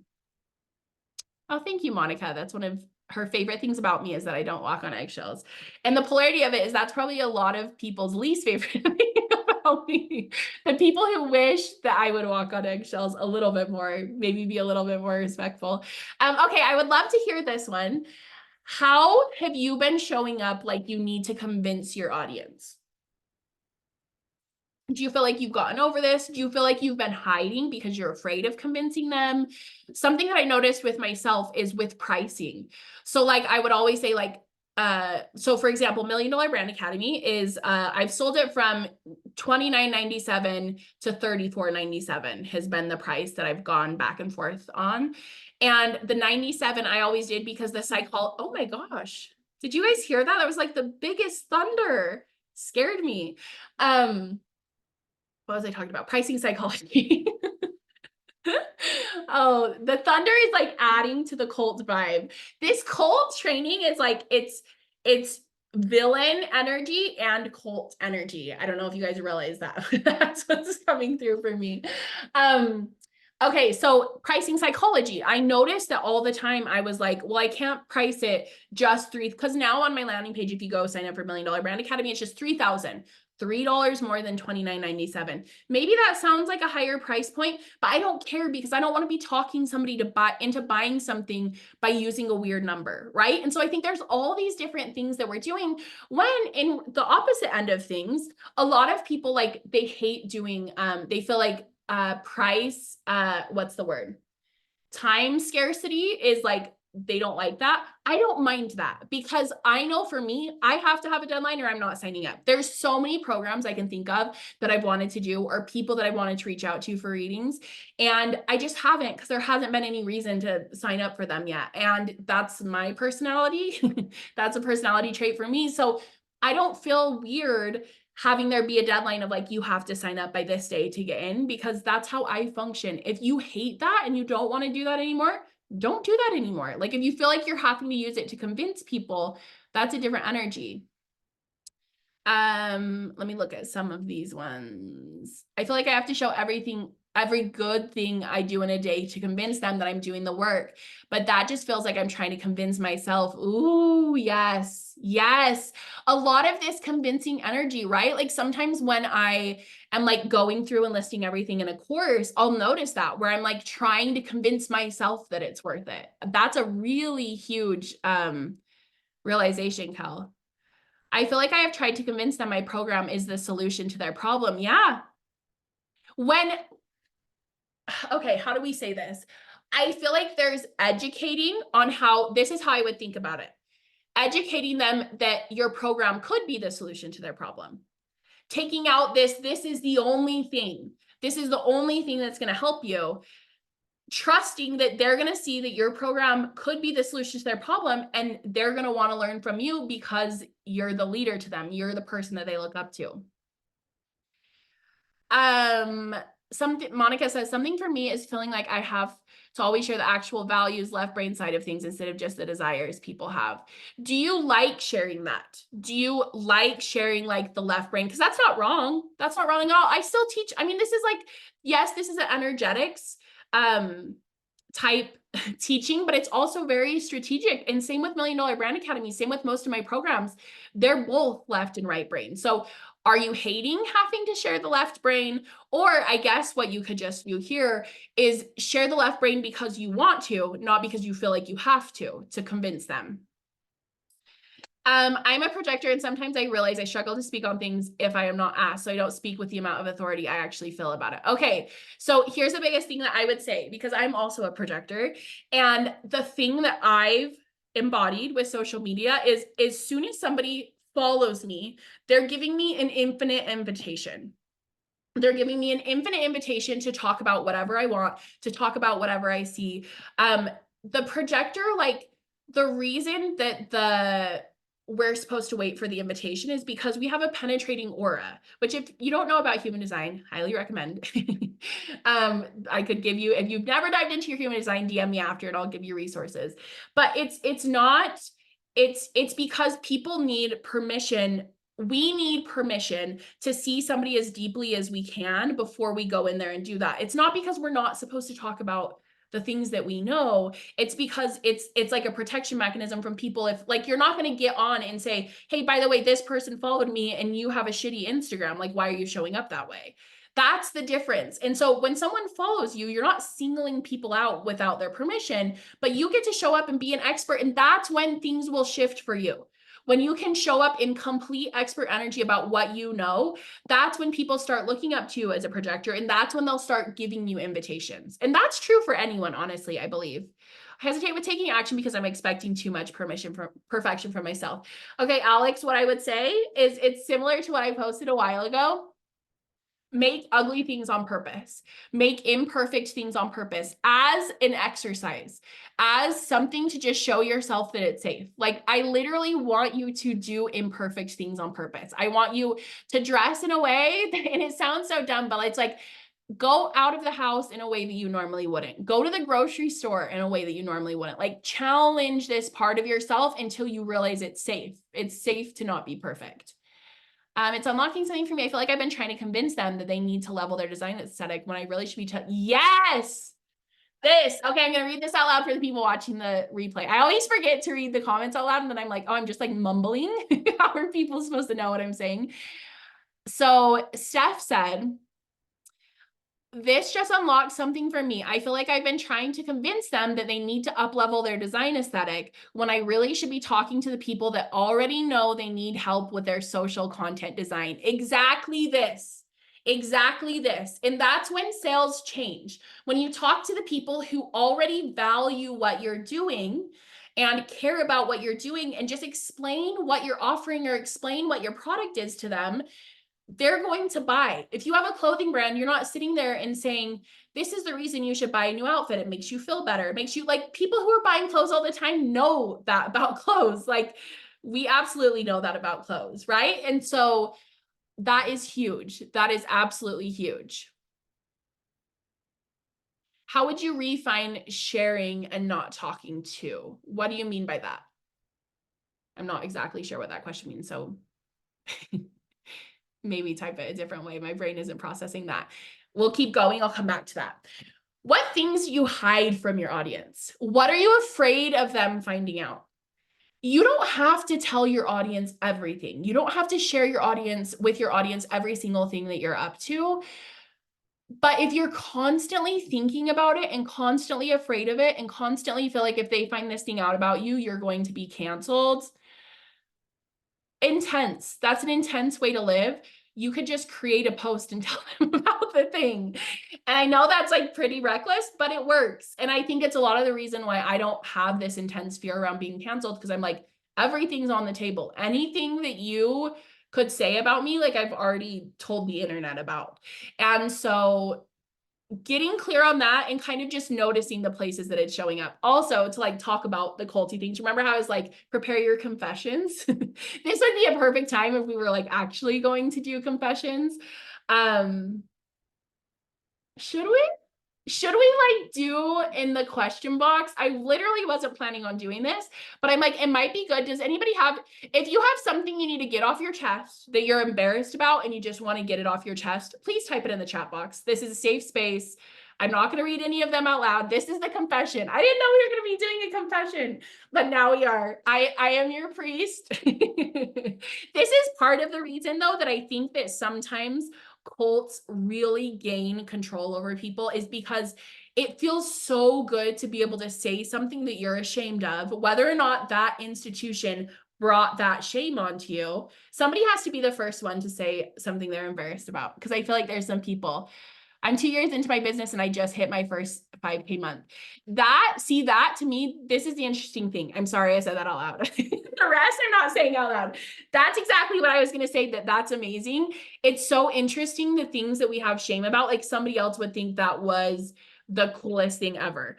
thank you, Monica. That's one of her favorite things about me is that I don't walk on eggshells. And the polarity of it is that's probably a lot of people's least favorite thing about me. The people who wish that I would walk on eggshells a little bit more, maybe be a little bit more respectful. Okay, I would love to hear this one. How have you been showing up like you need to convince your audience? Do you feel like you've gotten over this? Do you feel like you've been hiding because you're afraid of convincing them? Something that I noticed with myself is with pricing. So like I would always say like, so for example, $1 Million Brand Academy is, I've sold it from $29.97 to $34.97 has been the price that I've gone back and forth on. And the 97 I always did because the oh my gosh, did you guys hear that? That was like the biggest thunder, scared me. What was I talking about? Pricing psychology. Oh, the thunder is like adding to the cult vibe. This cult training is like, it's villain energy and cult energy. I don't know if you guys realize that. That's what's coming through for me. Okay, so pricing psychology. I noticed that all the time I was like, well, I can't price it just because now on my landing page, if you go sign up for $1 Million Brand Academy, it's just $3,000. $3 more than $29.97. Maybe that sounds like a higher price point, but I don't care because I don't want to be talking somebody into buying something by using a weird number, right? And so I think there's all these different things that we're doing when in the opposite end of things, a lot of people like they hate doing, they feel like price, what's the word? Time scarcity is like, they don't like that. I don't mind that because I know for me, I have to have a deadline or I'm not signing up. There's so many programs I can think of that I've wanted to do or people that I wanted to reach out to for readings. And I just haven't because there hasn't been any reason to sign up for them yet. And that's my personality. That's a personality trait for me. So I don't feel weird having there be a deadline of like, you have to sign up by this day to get in because that's how I function. If you hate that and you don't want to do that anymore, don't do that anymore. Like if you feel like you're having to use it to convince people, that's a different energy. Let me look at some of these ones. I feel like I have to show every good thing I do in a day to convince them that I'm doing the work. But that just feels like I'm trying to convince myself. Ooh, yes, yes. A lot of this convincing energy, right? Like sometimes when I am like going through and listing everything in a course, I'll notice that where I'm like trying to convince myself that it's worth it. That's a really huge realization, Cal. I feel like I have tried to convince them my program is the solution to their problem. Yeah, Okay, how do we say this? I feel like there's educating on how, this is how I would think about it. Educating them that your program could be the solution to their problem. Taking out this is the only thing. This is the only thing that's going to help you. Trusting that they're going to see that your program could be the solution to their problem, and they're going to want to learn from you because you're the leader to them. You're the person that they look up to. Something Monica says, something for me is feeling like I have to always share the actual values, left brain side of things instead of just the desires people have. Do you like sharing that? Do you like sharing like the left brain? Because that's not wrong. That's not wrong at all. I still teach. I mean, this is like, yes, this is an energetics type teaching, but it's also very strategic. And same with Million Dollar Brand Academy, same with most of my programs. They're both left and right brain. So are you hating having to share the left brain? Or I guess what you could just do here is share the left brain because you want to, not because you feel like you have to convince them. I'm a projector, and sometimes I realize I struggle to speak on things if I am not asked. So I don't speak with the amount of authority I actually feel about it. Okay, so here's the biggest thing that I would say, because I'm also a projector. And the thing that I've embodied with social media is as soon as somebody follows me, they're giving me an infinite invitation. They're giving me an infinite invitation to talk about whatever I want, to talk about whatever I see. The projector, like the reason that we're supposed to wait for the invitation is because we have a penetrating aura, which if you don't know about human design, highly recommend. I could give you, if you've never dived into your human design, DM me after and I'll give you resources. But it's because people need permission. We need permission to see somebody as deeply as we can before we go in there and do that. It's not because we're not supposed to talk about the things that we know. It's because it's like a protection mechanism from people. If like, you're not going to get on and say, hey, by the way, this person followed me and you have a shitty Instagram. Like, why are you showing up that way? That's the difference. And so when someone follows you, you're not singling people out without their permission, but you get to show up and be an expert. And that's when things will shift for you. When you can show up in complete expert energy about what you know, that's when people start looking up to you as a projector, and that's when they'll start giving you invitations. And that's true for anyone, honestly, I believe. I hesitate with taking action because I'm expecting too much perfection from myself. Okay, Alex, what I would say is it's similar to what I posted a while ago. Make ugly things on purpose. Make imperfect things on purpose as an exercise, as something to just show yourself that it's safe. Like, I literally want you to do imperfect things on purpose. I want you to dress in a way, and it sounds so dumb, but it's like, go out of the house in a way that you normally wouldn't. Go to the grocery store in a way that you normally wouldn't. Like, challenge this part of yourself until you realize it's safe. It's safe to not be perfect. It's unlocking something for me. I feel like I've been trying to convince them that they need to level their design aesthetic when I really should be yes, this. Okay, I'm going to read this out loud for the people watching the replay. I always forget to read the comments out loud, and then I'm like, oh, I'm just like mumbling. How are people supposed to know what I'm saying? So Steph said, this just unlocked something for me. I feel like I've been trying to convince them that they need to up-level their design aesthetic when I really should be talking to the people that already know they need help with their social content design. Exactly this. Exactly this. And that's when sales change. When you talk to the people who already value what you're doing and care about what you're doing, and just explain what you're offering or explain what your product is to them, they're going to buy. If you have a clothing brand, you're not sitting there and saying, this is the reason you should buy a new outfit. It makes you feel better. It makes you, like, people who are buying clothes all the time know that about clothes. Like, we absolutely know that about clothes, right? And so that is huge. That is absolutely huge. How would you refine sharing and not talking to? What do you mean by that? I'm not exactly sure what that question means. So maybe type it a different way. My brain isn't processing that. We'll keep going. I'll come back to that. What things do you hide from your audience? What are you afraid of them finding out? You don't have to tell your audience everything. You don't have to share your audience with your audience every single thing that you're up to. But if you're constantly thinking about it and constantly afraid of it and constantly feel like if they find this thing out about you, you're going to be canceled, intense. That's an intense way to live. you could just create a post and tell them about the thing. And I know that's like pretty reckless, but it works. And I think it's a lot of the reason why I don't have this intense fear around being canceled, because I'm like, everything's on the table. Anything that you could say about me, like I've already told the internet about. And so getting clear on that and kind of just noticing the places that it's showing up. Also, to like talk about the culty things. Remember how I was like, prepare your confessions? This would be a perfect time if we were like actually going to do confessions. Should we like do in the question box? I literally wasn't planning on doing this, but I'm like, it might be good. Does anybody have, if you have something you need to get off your chest that you're embarrassed about and you just want to get it off your chest, please type it in the chat box. This is a safe space. I'm not going to read any of them out loud. This is the confession. I didn't know we were going to be doing a confession, but now we are. I am your priest. This is part of the reason though, that I think that sometimes cults really gain control over people is because it feels so good to be able to say something that you're ashamed of, whether or not that institution brought that shame onto you. Somebody has to be the first one to say something they're embarrassed about, because I feel like there's some people. I'm 2 years into my business and I just hit my first 5K month. That to me, this is the interesting thing. I'm sorry I said that out loud. The rest I'm not saying out loud. That's exactly what I was going to say, that's amazing. It's so interesting the things that we have shame about. Like somebody else would think that was the coolest thing ever.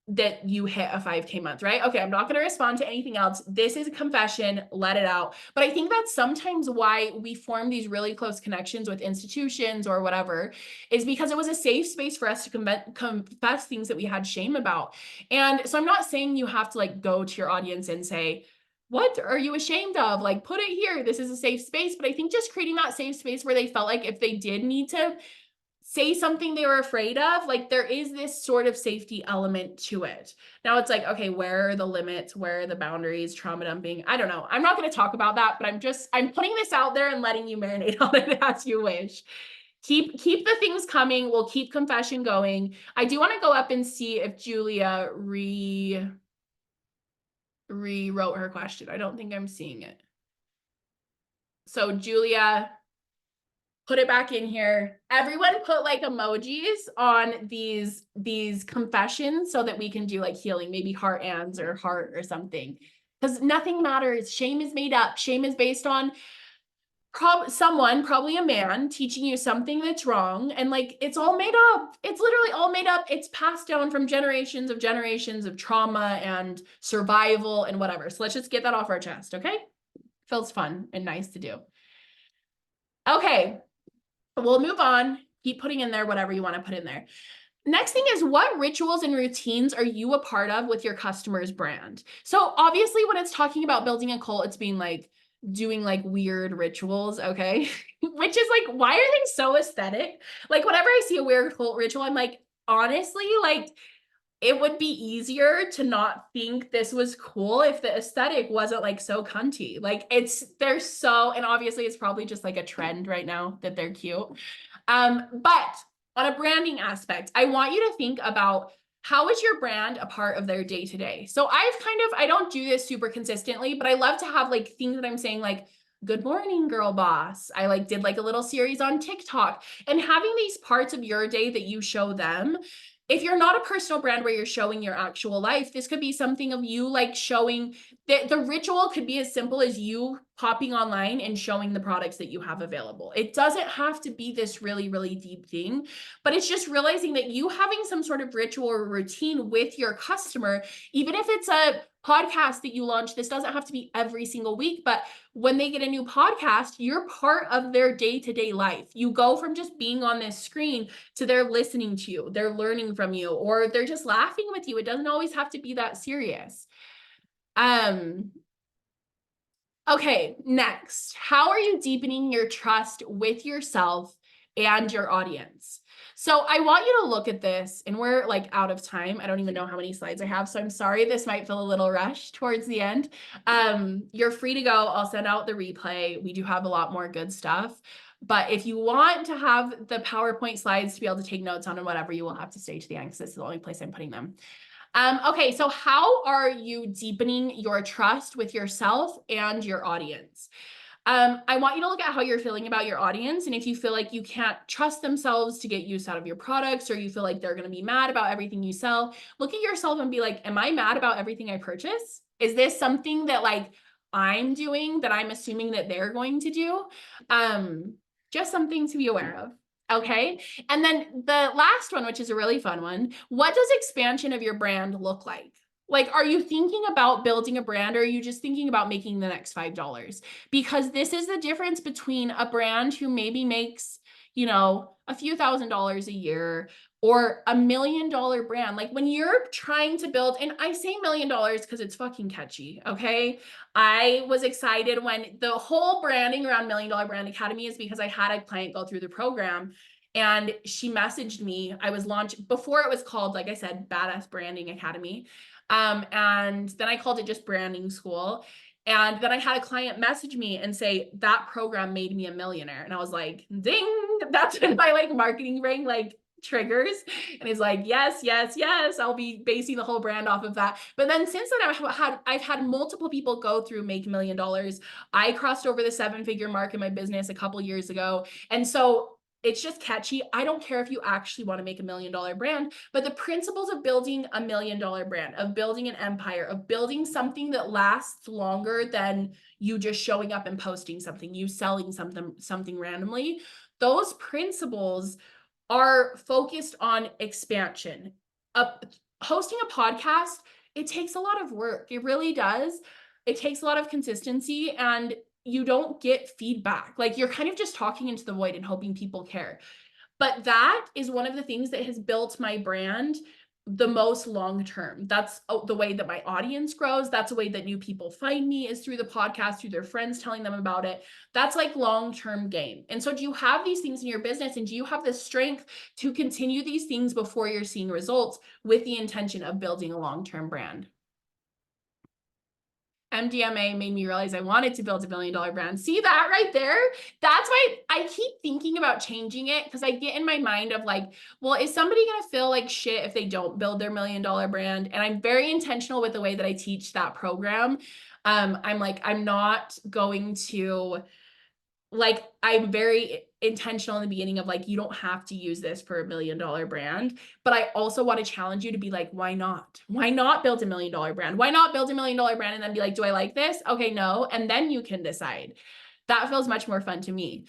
That you hit a 5K month, right? Okay, I'm not going to respond to anything else. This is a confession, let it out. But I think that's sometimes why we form these really close connections with institutions or whatever, is because it was a safe space for us to confess things that we had shame about. And so I'm not saying you have to like go to your audience and say, what are you ashamed of? Like, put it here. This is a safe space. But I think just creating that safe space where they felt like if they did need to say something they were afraid of, like there is this sort of safety element to it. Now it's like, okay, where are the limits? Where are the boundaries? Trauma dumping? I don't know. I'm not going to talk about that, but I'm putting this out there and letting you marinate on it as you wish. Keep the things coming. We'll keep confession going. I do want to go up and see if Julia rewrote her question. I don't think I'm seeing it. So Julia, put it back in here. Everyone put like emojis on these confessions so that we can do like healing, maybe heart ands or heart or something. Because nothing matters. Shame is made up. Shame is based on someone, probably a man, teaching you something that's wrong. And like, it's all made up. It's literally all made up. It's passed down from generations of trauma and survival and whatever. So let's just get that off our chest, okay? Feels fun and nice to do. Okay. We'll move on. Keep putting in there whatever you want to put in there. Next thing is, what rituals and routines are you a part of with your customer's brand? So obviously when it's talking about building a cult, it's being like doing like weird rituals, okay? Which is like, why are they so aesthetic? Like whenever I see a weird cult ritual, I'm like, honestly, like it would be easier to not think this was cool if the aesthetic wasn't like so cunty. Like they're so, and obviously it's probably just like a trend right now that they're cute. But on a branding aspect, I want you to think about, how is your brand a part of their day-to-day? So I don't do this super consistently, but I love to have like things that I'm saying like, good morning, girl boss. I like did like a little series on TikTok, and having these parts of your day that you show them. If you're not a personal brand where you're showing your actual life, this could be something of you like showing that the ritual could be as simple as you popping online and showing the products that you have available. It doesn't have to be this really, really deep thing, but it's just realizing that you having some sort of ritual or routine with your customer, even if it's a podcast that you launch, this doesn't have to be every single week, but when they get a new podcast, you're part of their day-to-day life. You go from just being on this screen to they're listening to you, they're learning from you, or they're just laughing with you. It doesn't always have to be that serious. Okay, next, how are you deepening your trust with yourself and your audience? So I want you to look at this, and we're like out of time. I don't even know how many slides I have, so I'm sorry this might feel a little rushed towards the end. You're free to go. I'll send out the replay. We do have a lot more good stuff. But if you want to have the PowerPoint slides to be able to take notes on and whatever, you will have to stay to the end because this is the only place I'm putting them. Okay, so how are you deepening your trust with yourself and your audience? I want you to look at how you're feeling about your audience. And if you feel like you can't trust themselves to get use out of your products, or you feel like they're going to be mad about everything you sell, look at yourself and be like, am I mad about everything I purchase? Is this something that like I'm doing that I'm assuming that they're going to do? Just something to be aware of. Okay. And then the last one, which is a really fun one, what does expansion of your brand look like? Like, are you thinking about building a brand, or are you just thinking about making the next $5? Because this is the difference between a brand who maybe makes, you know, a few $1,000s a year, or $1 million brand. Like when you're trying to build, and I say $1 million because it's fucking catchy. Okay. I was excited when the whole branding around $1 Million Brand Academy is because I had a client go through the program. And she messaged me. I was launched before it was called, like I said, Badass Branding Academy. And then I called it just branding school. And then I had a client message me and say, that program made me a millionaire. And I was like, ding, that's when my like marketing brain like triggers. And he's like, yes, yes, yes, I'll be basing the whole brand off of that. But then since then I've had multiple people go through Make $1 Million. I crossed over the 7-figure mark in my business a couple years ago. And so it's just catchy. I don't care if you actually want to make $1 million brand, but the principles of building $1 million brand, of building an empire, of building something that lasts longer than you just showing up and posting something, you selling something randomly, those principles are focused on expansion. Hosting a podcast, it takes a lot of work. It really does. It takes a lot of consistency, and you don't get feedback. Like you're kind of just talking into the void and hoping people care. But that is one of the things that has built my brand the most long term. That's the way that my audience grows. That's the way that new people find me, is through the podcast, through their friends telling them about it. That's like long-term game. And so do you have these things in your business, and do you have the strength to continue these things before you're seeing results with the intention of building a long-term brand? MDMA made me realize I wanted to build $1 million brand. See that right there? That's why I keep thinking about changing it, because I get in my mind of like, well, is somebody going to feel like shit if they don't build their $1 million brand? And I'm very intentional with the way that I teach that program. I'm like, I'm not going to, like, I'm very intentional in the beginning of like, you don't have to use this for $1 million brand. But I also want to challenge you to be like, why not? Why not build $1 million brand? Why not build $1 million brand and then be like, do I like this? Okay, no. And then you can decide. That feels much more fun to me.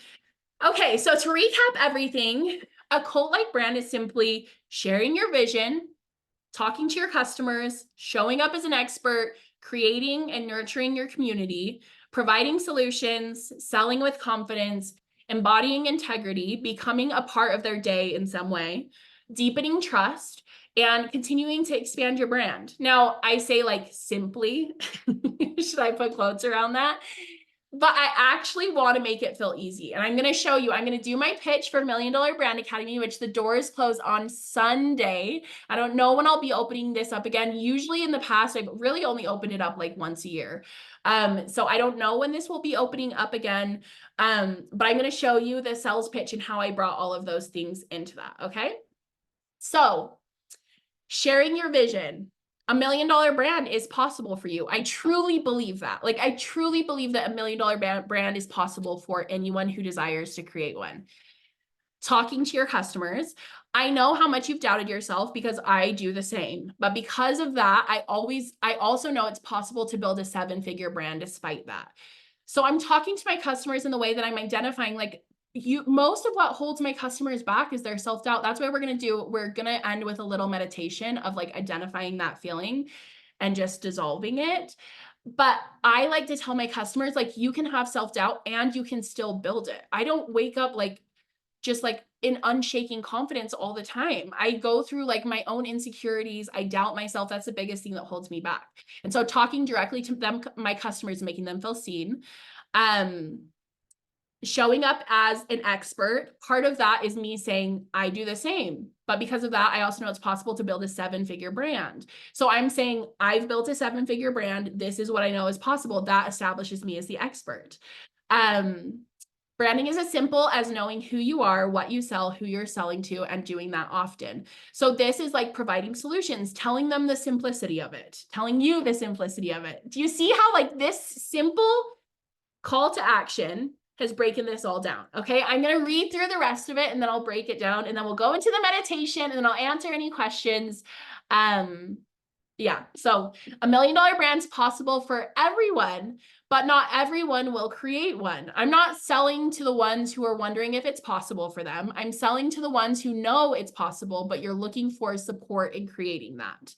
Okay, so to recap everything, a cult-like brand is simply sharing your vision, talking to your customers, showing up as an expert, creating and nurturing your community, providing solutions, selling with confidence, embodying integrity, becoming a part of their day in some way, deepening trust, and continuing to expand your brand. Now, I say like simply, should I put quotes around that? But I actually want to make it feel easy. And I'm going to show you, I'm going to do my pitch for $1 Million Brand Academy, which the doors close on Sunday. I don't know when I'll be opening this up again. Usually in the past, I've really only opened it up like once a year. So I don't know when this will be opening up again. But I'm going to show you the sales pitch and how I brought all of those things into that. Okay. So sharing your vision. $1 million brand is possible for you. I truly believe that. Like, I truly believe that $1 million brand is possible for anyone who desires to create one. Talking to your customers. I know how much you've doubted yourself, because I do the same. But because of that, I also know it's possible to build a 7-figure brand despite that. So I'm talking to my customers in the way that I'm identifying, like, most of what holds my customers back is their self-doubt. That's why we're going to end with a little meditation of like identifying that feeling and just dissolving it. But I like to tell my customers, like, you can have self-doubt and you can still build it. I don't wake up like just like in unshaking confidence all the time. I go through like my own insecurities. I doubt myself. That's the biggest thing that holds me back. And so talking directly to them, my customers, making them feel seen. Showing up as an expert, part of that is me saying, I do the same. But because of that, I also know it's possible to build a 7-figure brand. So I'm saying, I've built a 7-figure brand. This is what I know is possible. That establishes me as the expert. Branding is as simple as knowing who you are, what you sell, who you're selling to, and doing that often. So this is like providing solutions, telling them the simplicity of it, telling you the simplicity of it. Do you see how like this simple call to action has broken this all down. Okay, I'm going to read through the rest of it and then I'll break it down and then we'll go into the meditation and then I'll answer any questions. Yeah, so $1 million brand's possible for everyone, but not everyone will create one. I'm not selling to the ones who are wondering if it's possible for them. I'm selling to the ones who know it's possible, but you're looking for support in creating that.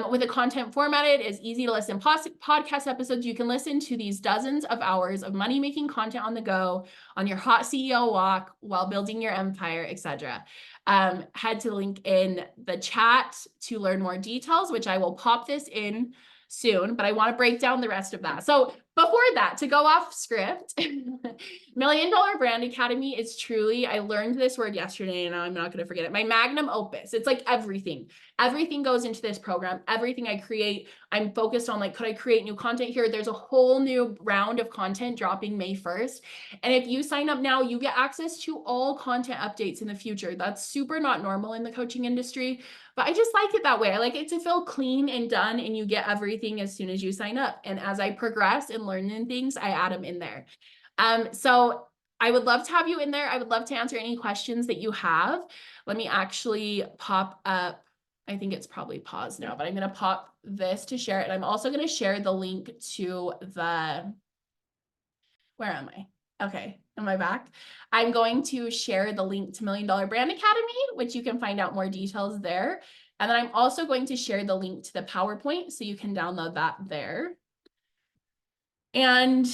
With a content formatted as easy to listen podcast episodes, you can listen to these dozens of hours of money-making content on the go, on your hot CEO walk, while building your empire, etc. Head to the link in the chat to learn more details, which I will pop this in soon, but I want to break down the rest of that. So before that, to go off script, $1 Million Brand Academy is truly, I learned this word yesterday and I'm not going to forget it, my magnum opus. It's like everything. Everything goes into this program. Everything I create, I'm focused on like, could I create new content here? There's a whole new round of content dropping May 1st. And if you sign up now, you get access to all content updates in the future. That's super not normal in the coaching industry, but I just like it that way. I like it to feel clean and done and you get everything as soon as you sign up. And as I progress and learn new things, I add them in there. So I would love to have you in there. I would love to answer any questions that you have. Let me actually pop up. I think it's probably paused now, but I'm going to pop this to share it. And I'm also going to share the link to the, where am I? Okay. Am I back? I'm going to share the link to $1 Million Brand Academy, which you can find out more details there. And then I'm also going to share the link to the PowerPoint so you can download that there. And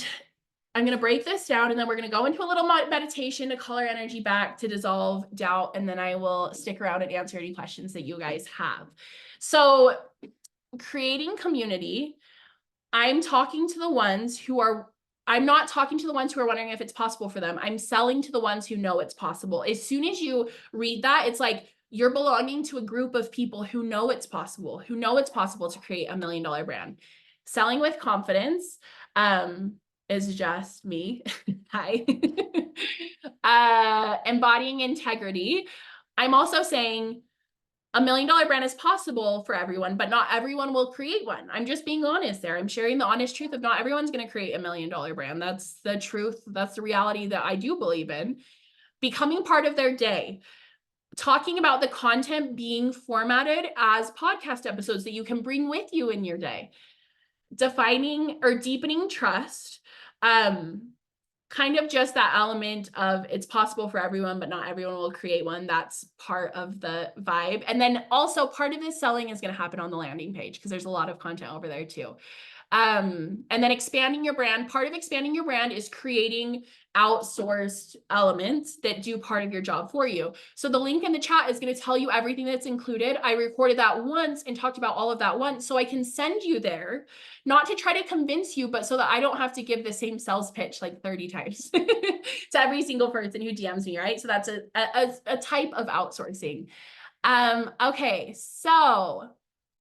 I'm going to break this down and then we're going to go into a little meditation to call our energy back, to dissolve doubt, and then I will stick around and answer any questions that you guys have. So creating community, I'm talking to the ones who are, I'm not talking to the ones who are wondering if it's possible for them. I'm selling to the ones who know it's possible. As soon as you read that, it's like you're belonging to a group of people who know it's possible, to create $1 million brand. Selling with confidence, is just me. Hi. Embodying integrity. I'm also saying $1 million brand is possible for everyone, but not everyone will create one. I'm just being honest there. I'm sharing the honest truth of not everyone's going to create $1 million brand. That's the truth. That's the reality that I do believe in. Becoming part of their day. Talking about the content being formatted as podcast episodes that you can bring with you in your day. Defining or deepening trust. Kind of just that element of it's possible for everyone, but not everyone will create one. That's part of the vibe. And then also part of this selling is going to happen on the landing page because there's a lot of content over there too. And then expanding your brand. Part of expanding your brand is creating outsourced elements that do part of your job for you. So the link in the chat is going to tell you everything that's included. I recorded that once and talked about all of that once, so I can send you there, not to try to convince you, but so that I don't have to give the same sales pitch like 30 times to every single person who DMs me, right? So that's a type of outsourcing. Okay, so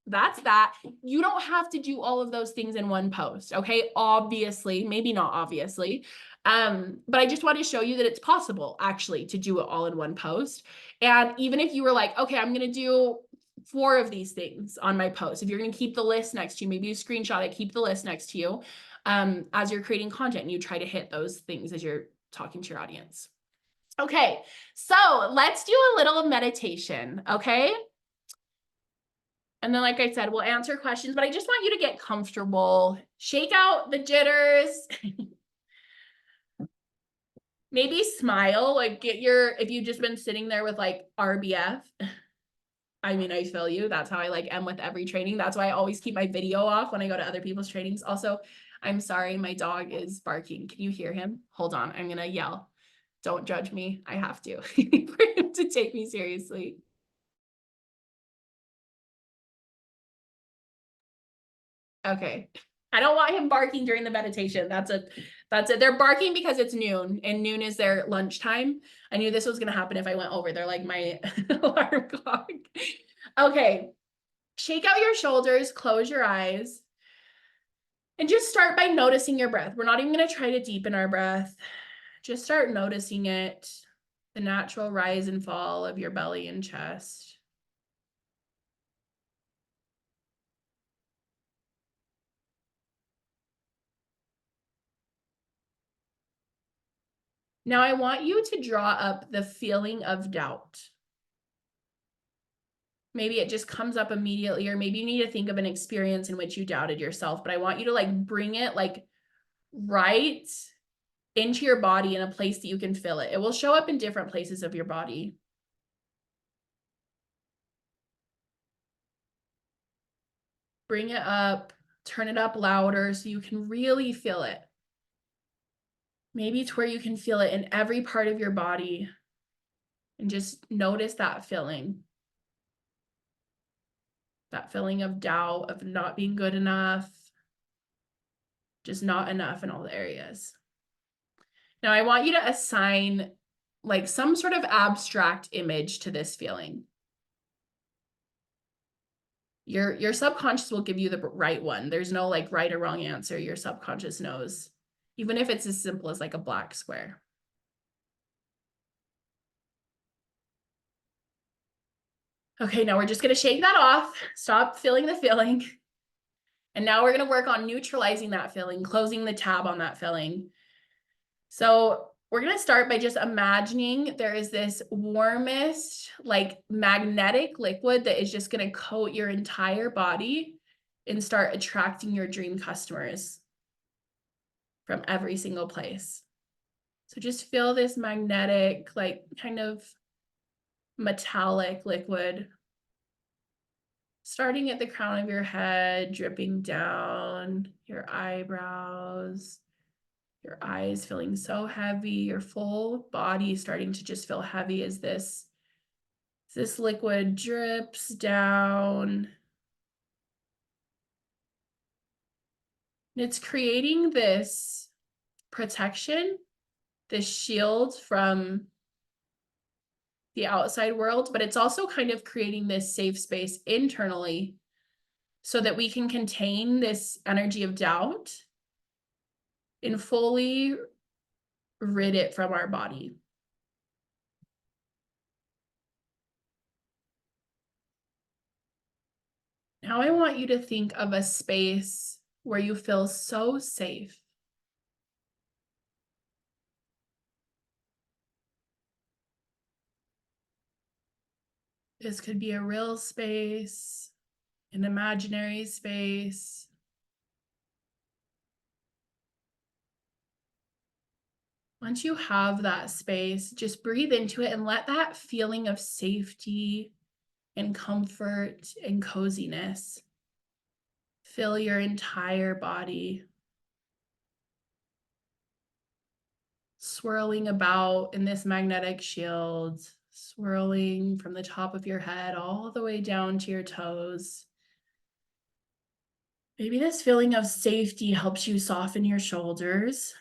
that's that. You don't have to do all of those things in one post, okay? Obviously, maybe not obviously, but I just want to show you that it's possible actually to do it all in one post. And even if you were like, okay, I'm going to do 4 of these things on my post, if you're going to keep the list next to you, maybe you screenshot it, keep the list next to you, as you're creating content, and you try to hit those things as you're talking to your audience. Okay, so let's do a little meditation, okay? And then, like I said, we'll answer questions, but I just want you to get comfortable, shake out the jitters, maybe smile, like if you've just been sitting there with like RBF, I mean, I feel you. That's how I like am with every training. That's why I always keep my video off when I go to other people's trainings. Also, I'm sorry, my dog is barking. Can you hear him? Hold on, I'm gonna yell. Don't judge me. I have to for him to take me seriously. Okay. I don't want him barking during the meditation. That's it. They're barking because it's noon and noon is their lunchtime. I knew this was going to happen if I went over. They're like my alarm clock. Okay. Shake out your shoulders, close your eyes, and just start by noticing your breath. We're not even going to try to deepen our breath. Just start noticing it, the natural rise and fall of your belly and chest. Now I want you to draw up the feeling of doubt. Maybe it just comes up immediately, or maybe you need to think of an experience in which you doubted yourself, but I want you to like bring it like right into your body in a place that you can feel it. It will show up in different places of your body. Bring it up, turn it up louder so you can really feel it. Maybe it's where you can feel it in every part of your body, and just notice that feeling. That feeling of doubt, of not being good enough, just not enough in all the areas. Now I want you to assign like some sort of abstract image to this feeling. Your subconscious will give you the right one. There's no like right or wrong answer. Your subconscious knows, even if it's as simple as like a black square. Okay, now we're just going to shake that off. Stop feeling the feeling. And now we're going to work on neutralizing that feeling, closing the tab on that feeling. So we're going to start by just imagining there is this warmest, like magnetic liquid that is just going to coat your entire body and start attracting your dream customers from every single place. So just feel this magnetic, like kind of metallic liquid starting at the crown of your head, dripping down your eyebrows, your eyes feeling so heavy, your full body starting to just feel heavy as this liquid drips down. And it's creating this protection, this shield from the outside world, but it's also kind of creating this safe space internally so that we can contain this energy of doubt and fully rid it from our body. Now I want you to think of a space where you feel so safe. This could be a real space, an imaginary space. Once you have that space, just breathe into it and let that feeling of safety and comfort and coziness fill your entire body, swirling about in this magnetic shield, swirling from the top of your head all the way down to your toes. Maybe this feeling of safety helps you soften your shoulders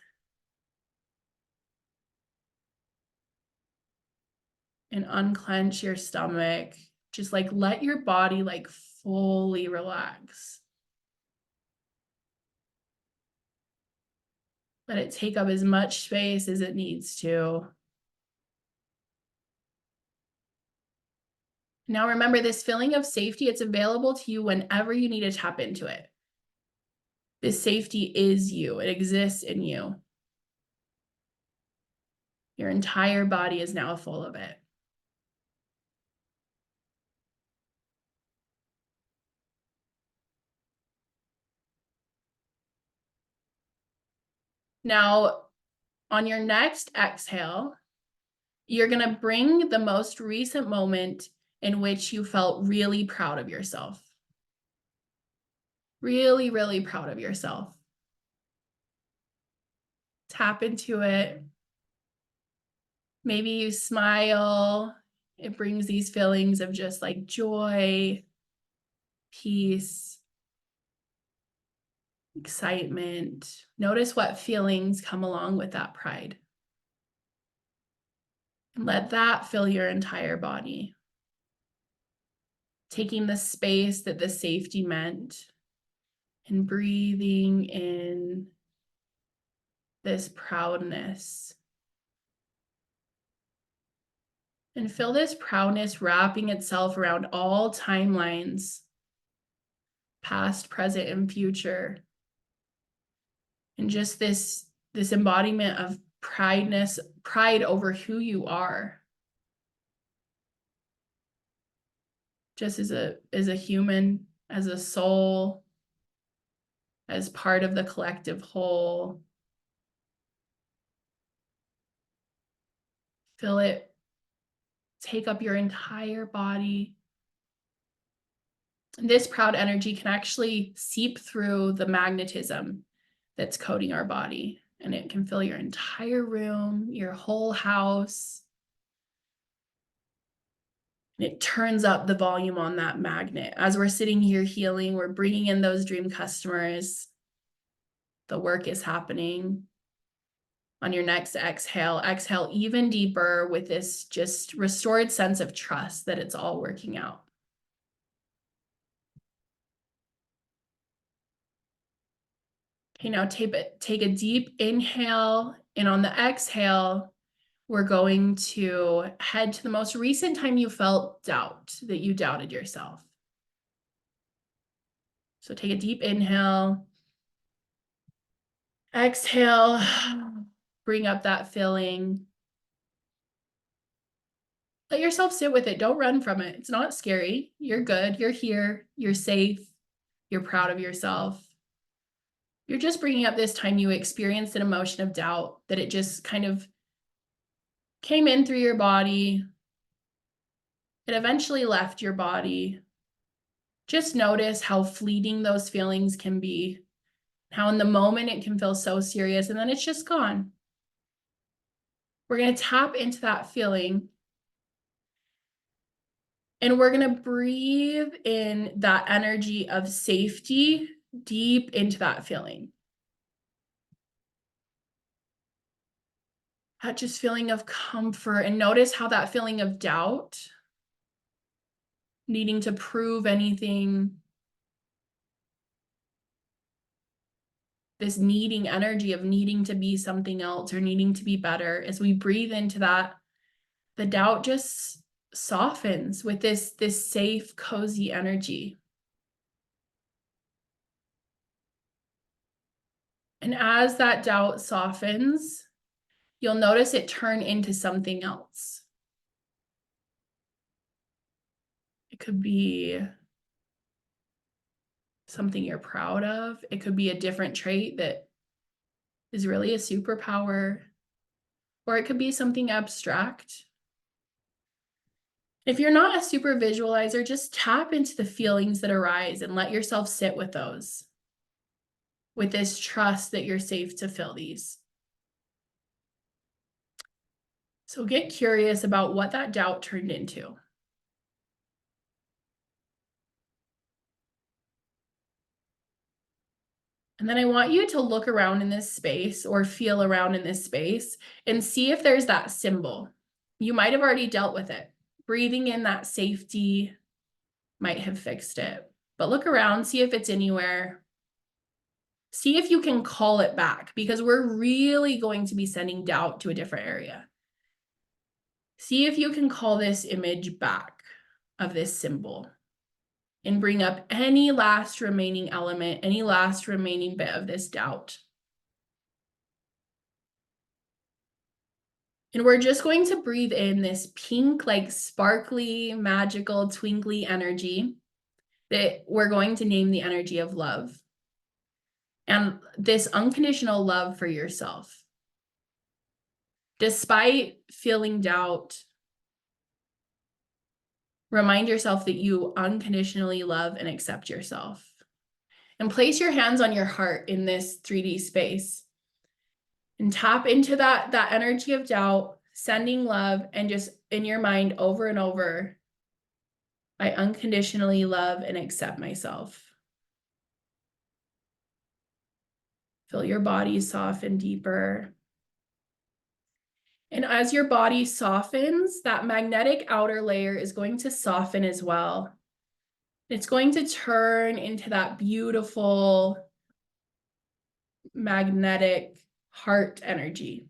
and unclench your stomach. Just like let your body like fully relax. Let it take up as much space as it needs to. Now remember, this feeling of safety, it's available to you whenever you need to tap into it. This safety is you. It exists in you. Your entire body is now full of it. Now, on your next exhale, you're going to bring the most recent moment in which you felt really proud of yourself. Really, really proud of yourself. Tap into it. Maybe you smile. It brings these feelings of just like joy, peace, excitement. Notice what feelings come along with that pride. And let that fill your entire body. Taking the space that the safety meant and breathing in this proudness. And feel this proudness wrapping itself around all timelines, past, present, and future. And just this embodiment of pride over who you are. Just as a human, as a soul, as part of the collective whole. Feel it take up your entire body. This proud energy can actually seep through the magnetism that's coating our body, and it can fill your entire room, your whole house. And it turns up the volume on that magnet. As we're sitting here healing, we're bringing in those dream customers. The work is happening. On your next exhale, exhale even deeper with this just restored sense of trust that it's all working out. Okay, now take a deep inhale, and on the exhale, we're going to head to the most recent time you felt doubt, that you doubted yourself. So take a deep inhale. Exhale, bring up that feeling. Let yourself sit with it. Don't run from it. It's not scary. You're good. You're here. You're safe. You're proud of yourself. You're just bringing up this time you experienced an emotion of doubt, that it just kind of came in through your body. It eventually left your body. Just notice how fleeting those feelings can be. How in the moment it can feel so serious, and then it's just gone. We're going to tap into that feeling. And we're going to breathe in that energy of safety deep into that feeling. That just feeling of comfort. And notice how that feeling of doubt, needing to prove anything, this needing energy of needing to be something else or needing to be better, as we breathe into that, the doubt just softens with this safe, cozy energy. And as that doubt softens, you'll notice it turn into something else. It could be something you're proud of. It could be a different trait that is really a superpower, or it could be something abstract. If you're not a super visualizer, just tap into the feelings that arise and let yourself sit with those, with this trust that you're safe to feel these. So get curious about what that doubt turned into. And then I want you to look around in this space or feel around in this space and see if there's that symbol. You might have already dealt with it. Breathing in that safety might have fixed it. But look around, see if it's anywhere. See if you can call it back, because we're really going to be sending doubt to a different area. See if you can call this image back of this symbol and bring up any last remaining element, any last remaining bit of this doubt. And we're just going to breathe in this pink, like sparkly, magical, twinkly energy that we're going to name the energy of love. And this unconditional love for yourself. Despite feeling doubt, remind yourself that you unconditionally love and accept yourself. And place your hands on your heart in this 3D space. And tap into that energy of doubt, sending love, and just in your mind over and over, I unconditionally love and accept myself. Feel your body soften deeper. And as your body softens, that magnetic outer layer is going to soften as well. It's going to turn into that beautiful magnetic heart energy.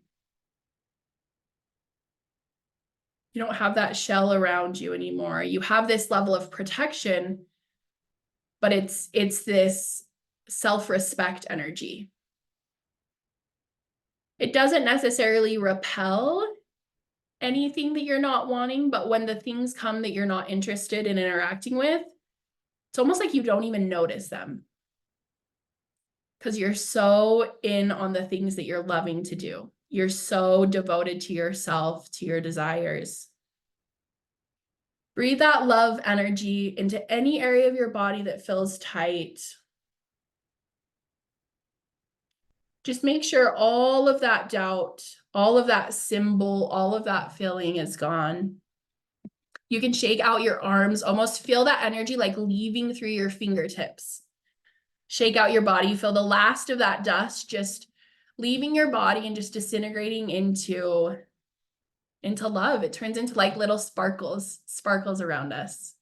You don't have that shell around you anymore. You have this level of protection, but it's this self-respect energy. It doesn't necessarily repel anything that you're not wanting, but when the things come that you're not interested in interacting with, it's almost like you don't even notice them because you're so in on the things that you're loving to do. You're so devoted to yourself, to your desires. Breathe that love energy into any area of your body that feels tight. Just make sure all of that doubt, all of that symbol, all of that feeling is gone. You can shake out your arms, almost feel that energy like leaving through your fingertips. Shake out your body, feel the last of that dust just leaving your body and just disintegrating into love. It turns into like little sparkles around us.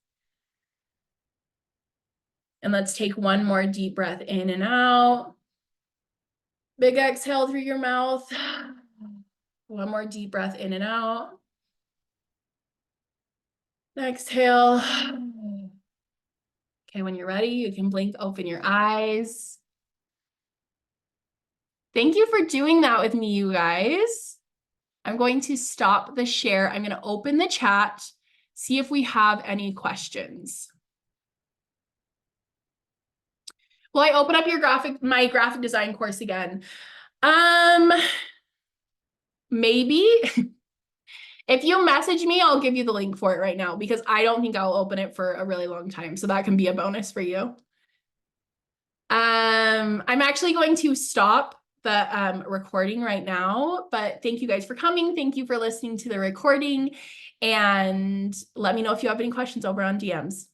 And let's take one more deep breath in and out. Big exhale through your mouth. One more deep breath in and out. Exhale. Okay, when you're ready, you can blink, open your eyes. Thank you for doing that with me, you guys. I'm going to stop the share. I'm going to open the chat, see if we have any questions. Will I open up my graphic design course again? Maybe. If you message me, I'll give you the link for it right now because I don't think I'll open it for a really long time. So that can be a bonus for you. I'm actually going to stop the recording right now, but thank you guys for coming. Thank you for listening to the recording, and let me know if you have any questions over on DMs.